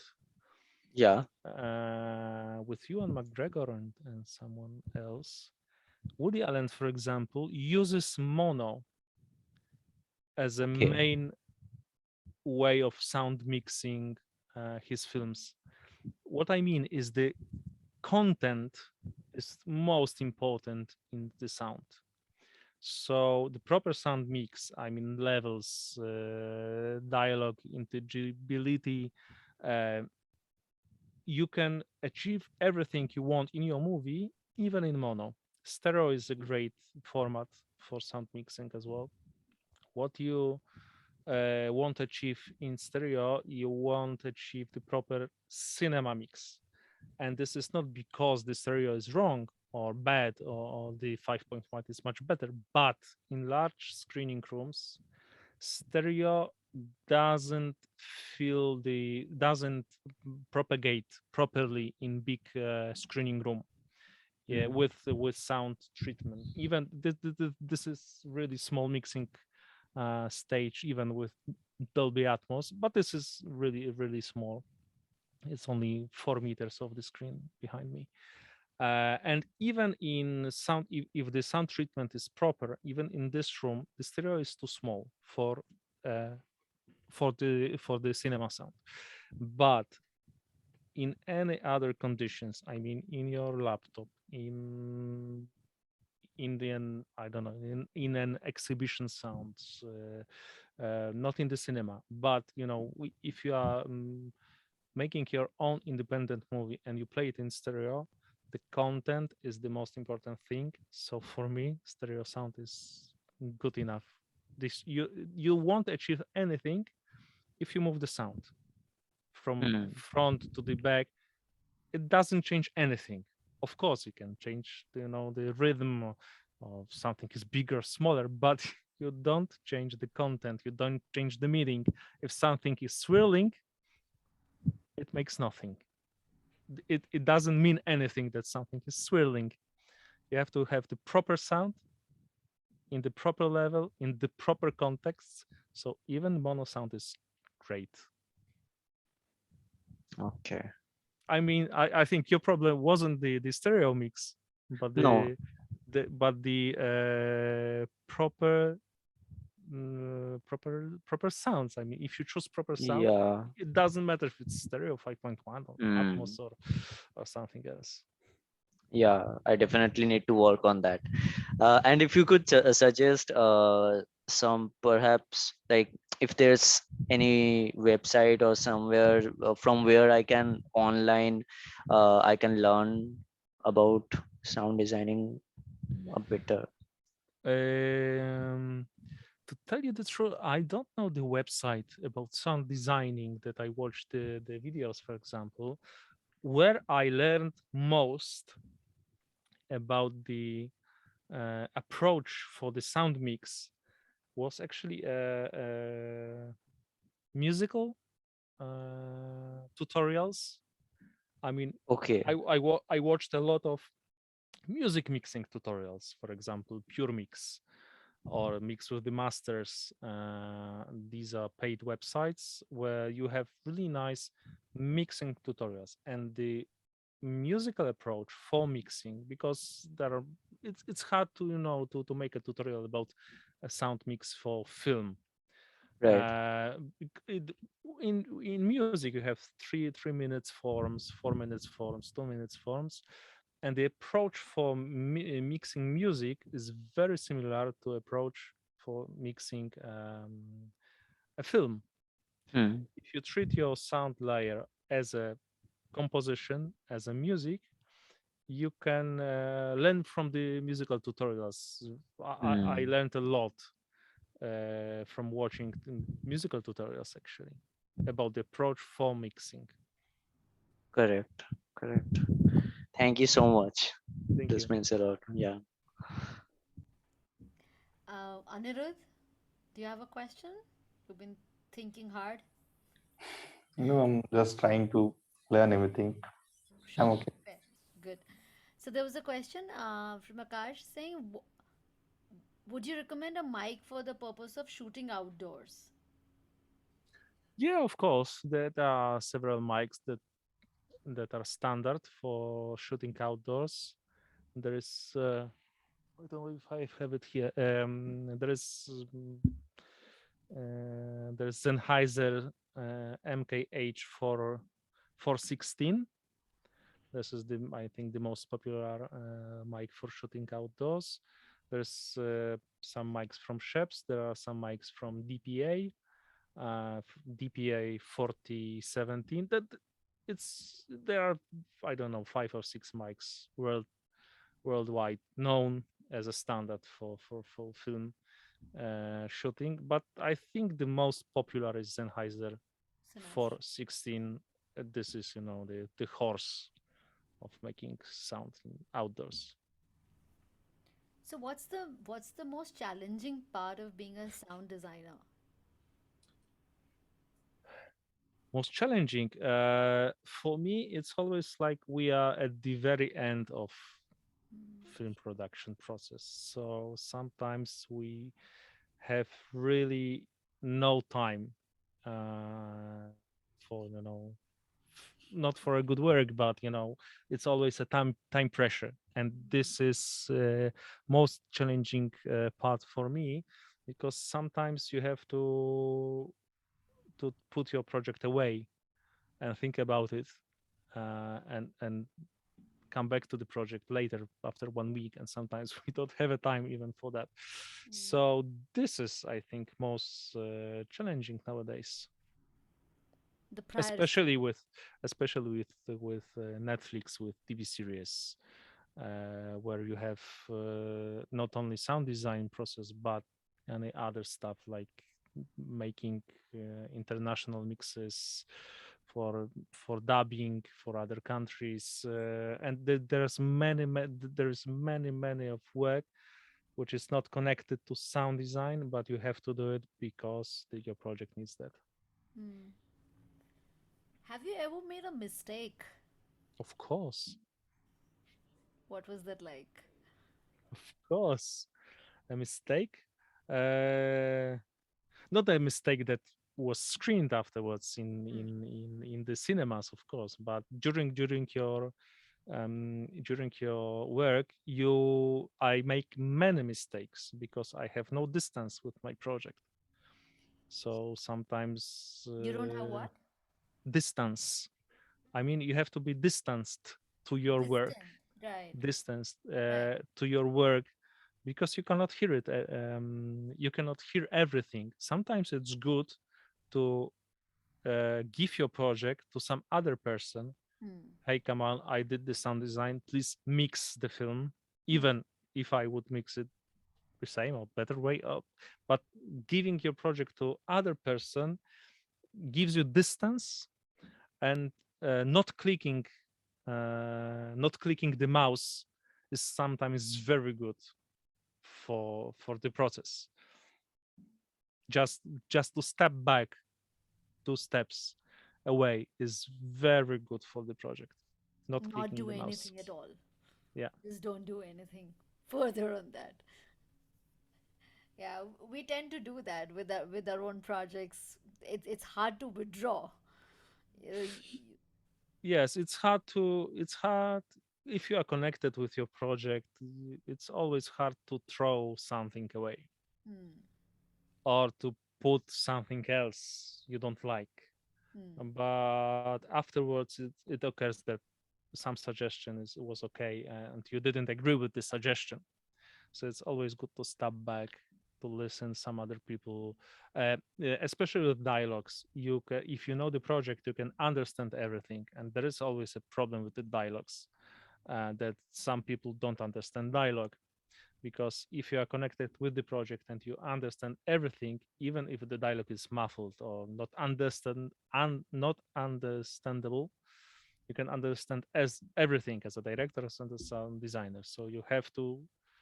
[SPEAKER 5] yeah.
[SPEAKER 1] with Ewan McGregor and someone else. Woody Allen, for example, uses mono as a
[SPEAKER 5] Okay.
[SPEAKER 1] main way of sound mixing his films. What I mean is the content is most important in the sound. So the proper sound mix, I mean levels, dialogue, intelligibility, uh, you can achieve everything you want in your movie, even in mono. Stereo is a great format for sound mixing as well. What you want to achieve in stereo, you want to achieve the proper cinema mix. And this is not because the stereo is wrong or bad, or the 5.1 is much better, but in large screening rooms, stereo doesn't doesn't propagate properly in big screening room, yeah,
[SPEAKER 5] Mhm.
[SPEAKER 1] with sound treatment. Even this is really small mixing stage, even with Dolby Atmos, but this is really small. It's only 4 meters of the screen behind me. And even in sound, if the sound treatment is proper, even in this room, the stereo is too small uh, for the cinema sound. But in any other conditions, I mean, in your laptop, Indian, I don't know, in an exhibition sounds, not in the cinema. But if you are making your own independent movie and you play it in stereo, the content is the most important thing. So for me, stereo sound is good enough. This you won't achieve anything if you move the sound from
[SPEAKER 5] Hmm.
[SPEAKER 1] front to the back. It doesn't change anything. Of course, you can change the rhythm of something is bigger, smaller, but you don't change the content. You don't change the meaning. If something is swirling, it makes nothing. It doesn't mean anything that something is swirling. You have to have the proper sound in the proper level, in the proper context. So even mono sound is great.
[SPEAKER 5] Okay.
[SPEAKER 1] I mean, I think your problem wasn't the stereo mix, but
[SPEAKER 5] No.
[SPEAKER 1] the proper sounds. I mean, if you choose proper sound,
[SPEAKER 5] Yeah.
[SPEAKER 1] it doesn't matter if it's stereo 5.1 or
[SPEAKER 5] Hmm.
[SPEAKER 1] Atmos or something else.
[SPEAKER 5] Yeah, I definitely need to work on that. And if you could suggest some, perhaps, like, if there's any website or somewhere from where I can online, I can learn about sound designing a better.
[SPEAKER 1] Um, to tell you the truth, I don't know the website about sound designing that I watched the videos, for example. Where I learned most about the approach for the sound mix was actually a musical tutorials. I mean,
[SPEAKER 5] Okay.
[SPEAKER 1] I watched a lot of music mixing tutorials, for example, Pure Mix or Mix with the Masters. These are paid websites where you have really nice mixing tutorials, and the musical approach for mixing, because it's hard to to make a tutorial about a sound mix for film.
[SPEAKER 5] Right.
[SPEAKER 1] In music you have three minutes forms, 4 minutes forms, 2 minutes forms, and the approach for mixing music is very similar to approach for mixing a film.
[SPEAKER 5] Hmm.
[SPEAKER 1] If you treat your sound layer as a composition, as a music, you can learn from the musical tutorials. I
[SPEAKER 5] Hmm.
[SPEAKER 1] learned a lot from watching musical tutorials actually about the approach for mixing.
[SPEAKER 5] Correct. Correct. Thank you so much.
[SPEAKER 1] Thank
[SPEAKER 5] This
[SPEAKER 1] you.
[SPEAKER 5] means a lot. Yeah.
[SPEAKER 2] Anirudh, do you have a question? You've been thinking hard.
[SPEAKER 6] I'm just trying to learn everything. I'm
[SPEAKER 2] Sure.
[SPEAKER 6] okay.
[SPEAKER 2] Okay. Good. So there was a question from Akash saying, would you recommend a mic for the purpose of shooting outdoors?
[SPEAKER 1] Yeah, of course. There are several mics that are standard for shooting outdoors. There is I don't know if I have it here. There's Sennheiser MKH 416. This is I think the most popular mic for shooting outdoors. There's some mics from Sheps. There are some mics from DPA, DPA 4017. That there are, I don't know, 5 or 6 mics worldwide known as a standard for film shooting. But I think the most popular is Sennheiser
[SPEAKER 2] Sinach.
[SPEAKER 1] 416. This is the horse of making sound outdoors.
[SPEAKER 2] So what's the most challenging part of being a sound designer?
[SPEAKER 1] Most challenging for me, it's always like we are at the very end of film production process, so sometimes we have really no time for not for a good work, but it's always a time pressure, and this is most challenging part for me, because sometimes you have to put your project away and think about it, and come back to the project later after 1 week, and sometimes we don't have a time even for that. So this is, I think, most challenging nowadays,
[SPEAKER 2] The priority.
[SPEAKER 1] especially with Netflix, with TV series, where you have not only sound design process but any other stuff like making international mixes for dubbing for other countries, and there's many of work which is not connected to sound design, but you have to do it because your project needs that.
[SPEAKER 2] Hmm. Have you ever made a mistake?
[SPEAKER 1] Of course,
[SPEAKER 2] What was that like?
[SPEAKER 1] of course, a mistake. Uh, Not a mistake that was screened afterwards in the cinemas, of course, but during your work, I make many mistakes because I have no distance with my project. So sometimes
[SPEAKER 2] You don't have what?
[SPEAKER 1] distance. I mean, you have to be distanced to your work,
[SPEAKER 2] Distant. Right.
[SPEAKER 1] distanced
[SPEAKER 2] Right.
[SPEAKER 1] to your work, because you cannot hear it. You cannot hear everything. Sometimes it's good to give your project to some other person.
[SPEAKER 2] Hmm.
[SPEAKER 1] Hey, come on, I did the sound design. Please mix the film,
[SPEAKER 2] Hmm.
[SPEAKER 1] even if I would mix it the same or better way up. But giving your project to other person gives you distance, and not clicking the mouse is sometimes very good for the process. Just to step back 2 steps away is very good for the project. Not
[SPEAKER 2] Not
[SPEAKER 1] clicking
[SPEAKER 2] do
[SPEAKER 1] the mouse.
[SPEAKER 2] anything at all.
[SPEAKER 1] Yeah.
[SPEAKER 2] Just don't do anything further on that. Yeah, we tend to do that with our own projects. It's hard to withdraw. Uh,
[SPEAKER 1] Yes, it's hard if you are connected with your project. It's always hard to throw something away
[SPEAKER 2] hmm,
[SPEAKER 1] or to put something else you don't like.
[SPEAKER 2] hmm.
[SPEAKER 1] But afterwards, it occurs that some suggestion was okay and you didn't agree with the suggestion. So it's always good to step back, to listen some other people, especially with dialogues. If you know the project, you can understand everything, and there is always a problem with the dialogues, that some people don't understand dialogue, because if you are connected with the project and you understand everything, even if the dialogue is muffled or not understandable, you can understand as everything as a director and a sound designer. So you have to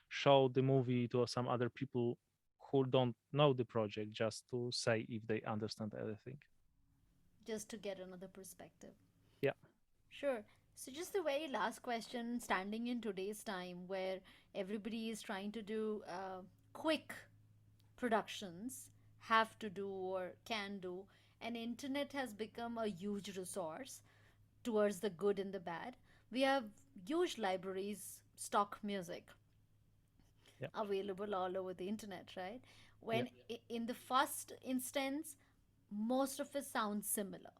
[SPEAKER 1] show the movie to some other people who don't know the project, just to say if they understand everything.
[SPEAKER 2] Just to get another perspective.
[SPEAKER 1] Yeah.
[SPEAKER 2] Sure. So, just the very last question, standing in today's time where everybody is trying to do quick productions, have to do or can do, and internet has become a huge resource towards the good and the bad. We have huge libraries, stock music
[SPEAKER 1] Yeah.
[SPEAKER 2] available all over the internet, right?
[SPEAKER 1] Yeah.
[SPEAKER 2] When in the first instance, most of it sounds similar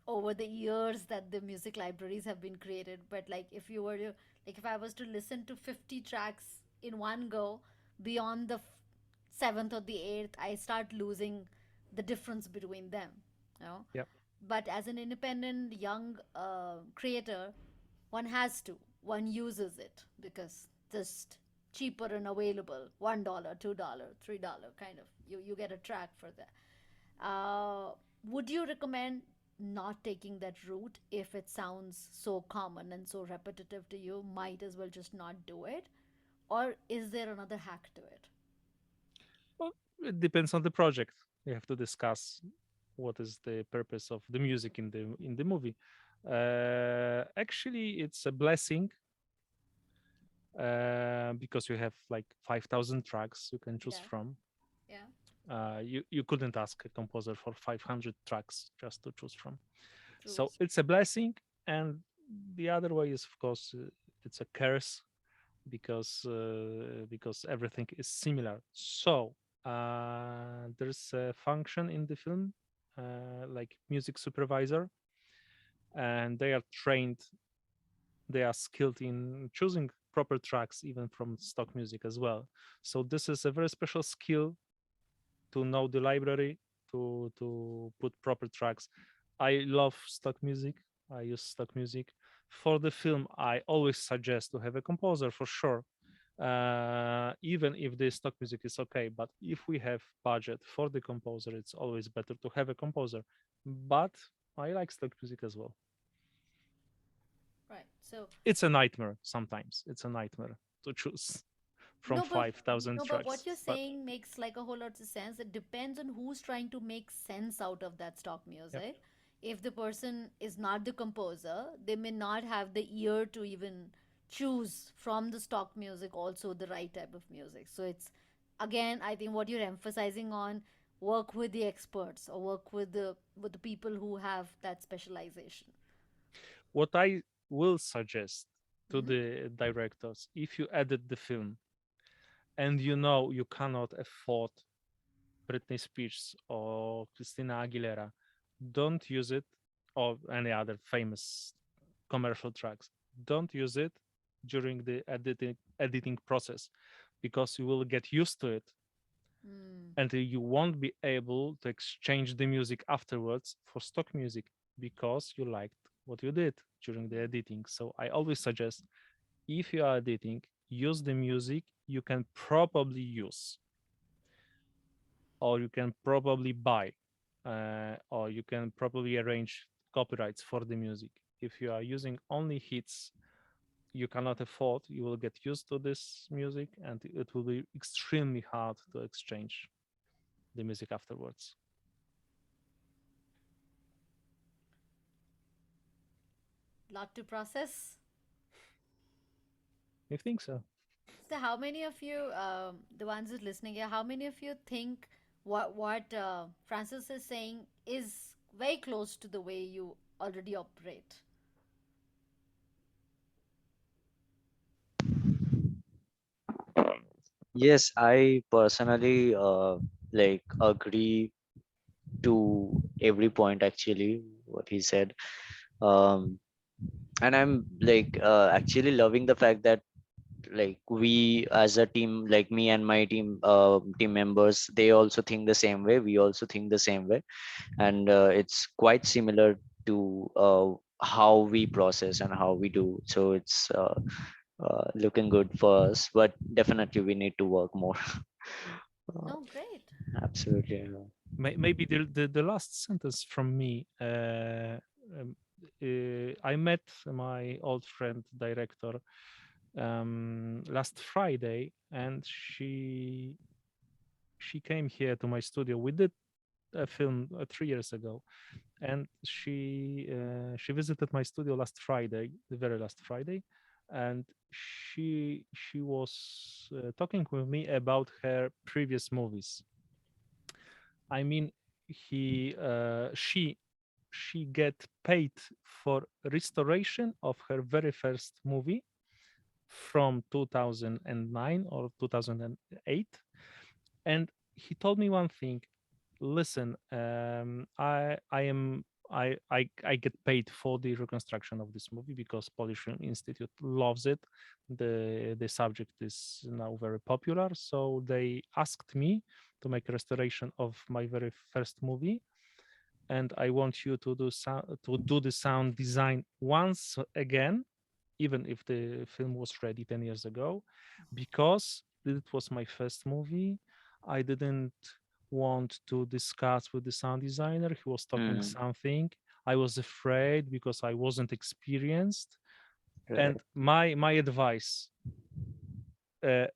[SPEAKER 2] over the years that the music libraries have been created. But like if you were to, like if I was to listen to 50 tracks in one go, beyond the seventh or the eighth, I start losing the difference between them, you know.
[SPEAKER 1] Yeah.
[SPEAKER 2] But as an independent young creator, one uses it because just cheaper and available, $1, $2, $3 kind of, you get a track for that. Would you recommend not taking that route if it sounds so common and so repetitive to you? Might as well just not do it, or is there another hack to it?
[SPEAKER 1] Well, it depends on the project. We have to discuss what is the purpose of the music in the movie. Actually, it's a blessing, because you have like 5,000 tracks you can choose
[SPEAKER 2] Yeah,
[SPEAKER 1] from.
[SPEAKER 2] yeah,
[SPEAKER 1] You couldn't ask a composer for 500 tracks just to choose from.
[SPEAKER 2] true.
[SPEAKER 1] So it's a blessing, and the other way is, of course, it's a curse, because everything is similar. So there's a function in the film, like music supervisor, and they are trained they are skilled in choosing proper tracks even from stock music as well. So this is a very special skill to know the library, to put proper tracks. I love stock music. I use stock music. For the film, I always suggest to have a composer for sure, even if the stock music is okay. But if we have budget for the composer, it's always better to have a composer. But I like stock music as well.
[SPEAKER 2] Right. So
[SPEAKER 1] It's a nightmare sometimes. It's a nightmare to choose from
[SPEAKER 2] no, but
[SPEAKER 1] 5,000
[SPEAKER 2] no, but what
[SPEAKER 1] tracks.
[SPEAKER 2] you're
[SPEAKER 1] But
[SPEAKER 2] saying makes like a whole lot of sense. It depends on who's trying to make sense out of that stock
[SPEAKER 1] yep.
[SPEAKER 2] music. If the person is not the composer, they may not have the ear to even choose from the stock music also the right type of music. So it's again, I think what you're emphasizing on, work with the experts or work with the people who have that specialization.
[SPEAKER 1] What I will suggest to
[SPEAKER 2] Mm-hmm.
[SPEAKER 1] the directors, if you edit the film and you know you cannot afford Britney Spears or Christina Aguilera, don't use it, or any other famous commercial tracks. Don't use it during the editing process, because you will get used to it
[SPEAKER 2] Mm.
[SPEAKER 1] and you won't be able to exchange the music afterwards for stock music because you liked what you did during the editing. So I always suggest, if you are editing, use the music you can probably use, or you can probably buy, or you can probably arrange copyrights for the music. If you are using only hits you cannot afford, you will get used to this music and it will be extremely hard to exchange the music afterwards.
[SPEAKER 2] Lot to process.
[SPEAKER 1] I think so.
[SPEAKER 2] So, how many of you, the ones who's listening here, how many of you think what Francis is saying is very close to the way you already operate?
[SPEAKER 5] Yes, I personally agree to every point actually what he said. Um, and I'm actually loving the fact that we as a team, like me and my team members, they also think the same way, we also think the same way, and it's quite similar to how we process and how we do. So it's looking good for us, but definitely we need to work more. Uh,
[SPEAKER 2] No, great.
[SPEAKER 5] absolutely.
[SPEAKER 1] Maybe the last sentence from me. Um, I met my old friend director last Friday, and she came here to my studio. We did a film 3 years ago, and she visited my studio last Friday, the very last Friday, and she was talking with me about her previous movies. I mean, she get paid for restoration of her very first movie from 2009 or 2008, and he told me one thing. Listen, I get paid for the reconstruction of this movie because Polish Film Institute loves it. The subject is now very popular, so they asked me to make a restoration of my very first movie, and I want you to do the sound design once again, even if the film was ready 10 years ago, because it was my first movie. I didn't want to discuss with the sound designer. He was talking
[SPEAKER 5] Mm,
[SPEAKER 1] something. I was afraid because I wasn't experienced.
[SPEAKER 5] right.
[SPEAKER 1] And my advice, uh,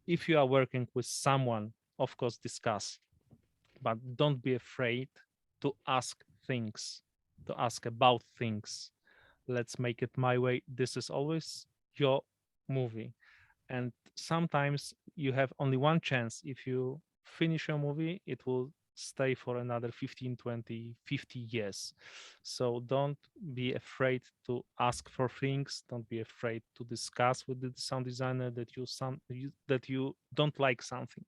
[SPEAKER 1] if you are working with someone, of course, discuss, but don't be afraid to ask things, to ask about things. Let's make it my way. This is always your movie. And sometimes you have only one chance. If you finish your movie, it will stay for another 15, 20, 50 years. So don't be afraid to ask for things. Don't be afraid to discuss with the sound designer that you don't like something,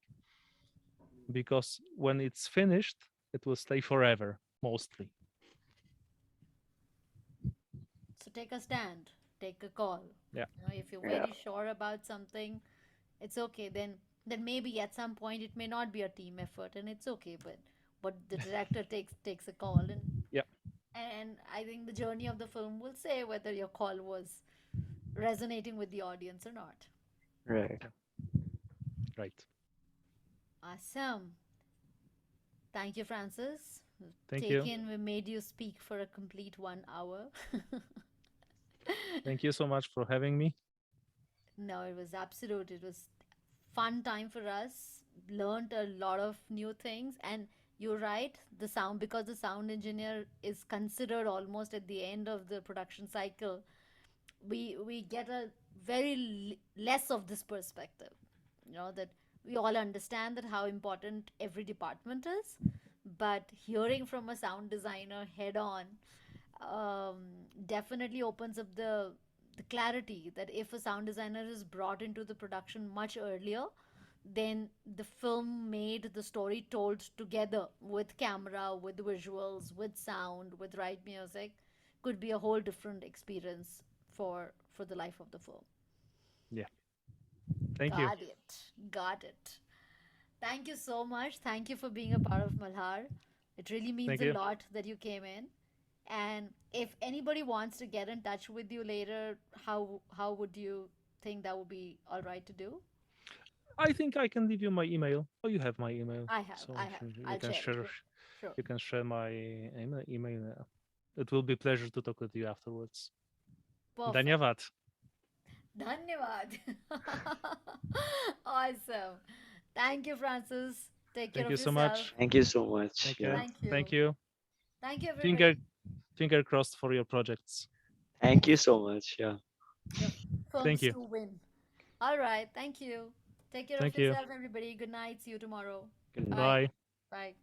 [SPEAKER 1] because when it's finished, it will stay forever, mostly.
[SPEAKER 2] So, take a stand. take a call.
[SPEAKER 1] Yeah.
[SPEAKER 2] If you're
[SPEAKER 5] Yeah.
[SPEAKER 2] very sure about something, it's okay. Then maybe at some point it may not be a team effort, and it's okay. But the director takes a call,
[SPEAKER 1] Yeah.
[SPEAKER 2] and I think the journey of the film will say whether your call was resonating with the audience or not.
[SPEAKER 5] Right.
[SPEAKER 1] Right.
[SPEAKER 2] Awesome. Thank you, Francis.
[SPEAKER 1] Thank you.
[SPEAKER 2] We made you speak for a complete 1 hour.
[SPEAKER 1] Thank you so much for having me.
[SPEAKER 2] No, it was absolute. It was fun time for us. Learned a lot of new things, and you're right. The sound, because the sound engineer is considered almost at the end of the production cycle, we get a very less of this perspective. That we all understand that how important every department is, but hearing from a sound designer head on definitely opens up the clarity that if a sound designer is brought into the production much earlier, then the film made, the story told together with camera, with visuals, with sound, with right music, could be a whole different experience for the life of the film.
[SPEAKER 1] Yeah. Thank you.
[SPEAKER 2] Got it. Thank you so much. Thank you for being a part of Malhar. It really means
[SPEAKER 1] Thank
[SPEAKER 2] a
[SPEAKER 1] you.
[SPEAKER 2] lot that you came in. And if anybody wants to get in touch with you later, how would you think that would be all right to do?
[SPEAKER 1] I think I can leave you my email. Oh, you have my email,
[SPEAKER 2] I have,
[SPEAKER 1] so
[SPEAKER 2] I have.
[SPEAKER 1] you
[SPEAKER 2] I'll
[SPEAKER 1] can
[SPEAKER 2] share it.
[SPEAKER 1] share.
[SPEAKER 2] Sure.
[SPEAKER 1] You can share my email. It will be a pleasure to talk with you afterwards.
[SPEAKER 2] Perfect.
[SPEAKER 1] Dhanyavad.
[SPEAKER 2] Dhanyavad. Awesome. Thank you, Francis. Take care
[SPEAKER 1] Thank
[SPEAKER 2] of
[SPEAKER 1] you so
[SPEAKER 2] yourself.
[SPEAKER 1] much.
[SPEAKER 5] Thank you so much.
[SPEAKER 1] Thank
[SPEAKER 5] Yeah.
[SPEAKER 1] you.
[SPEAKER 2] Thank you.
[SPEAKER 1] Thank you.
[SPEAKER 2] Thank you, everybody.
[SPEAKER 1] Finger crossed for your projects.
[SPEAKER 5] Thank you so much. Yeah.
[SPEAKER 2] The films
[SPEAKER 1] Thank you.
[SPEAKER 2] to win. All right. Thank you. Take care of
[SPEAKER 1] Thank you.
[SPEAKER 2] yourself, everybody. Good night. See you tomorrow.
[SPEAKER 5] Good night.
[SPEAKER 1] Bye.
[SPEAKER 2] Bye.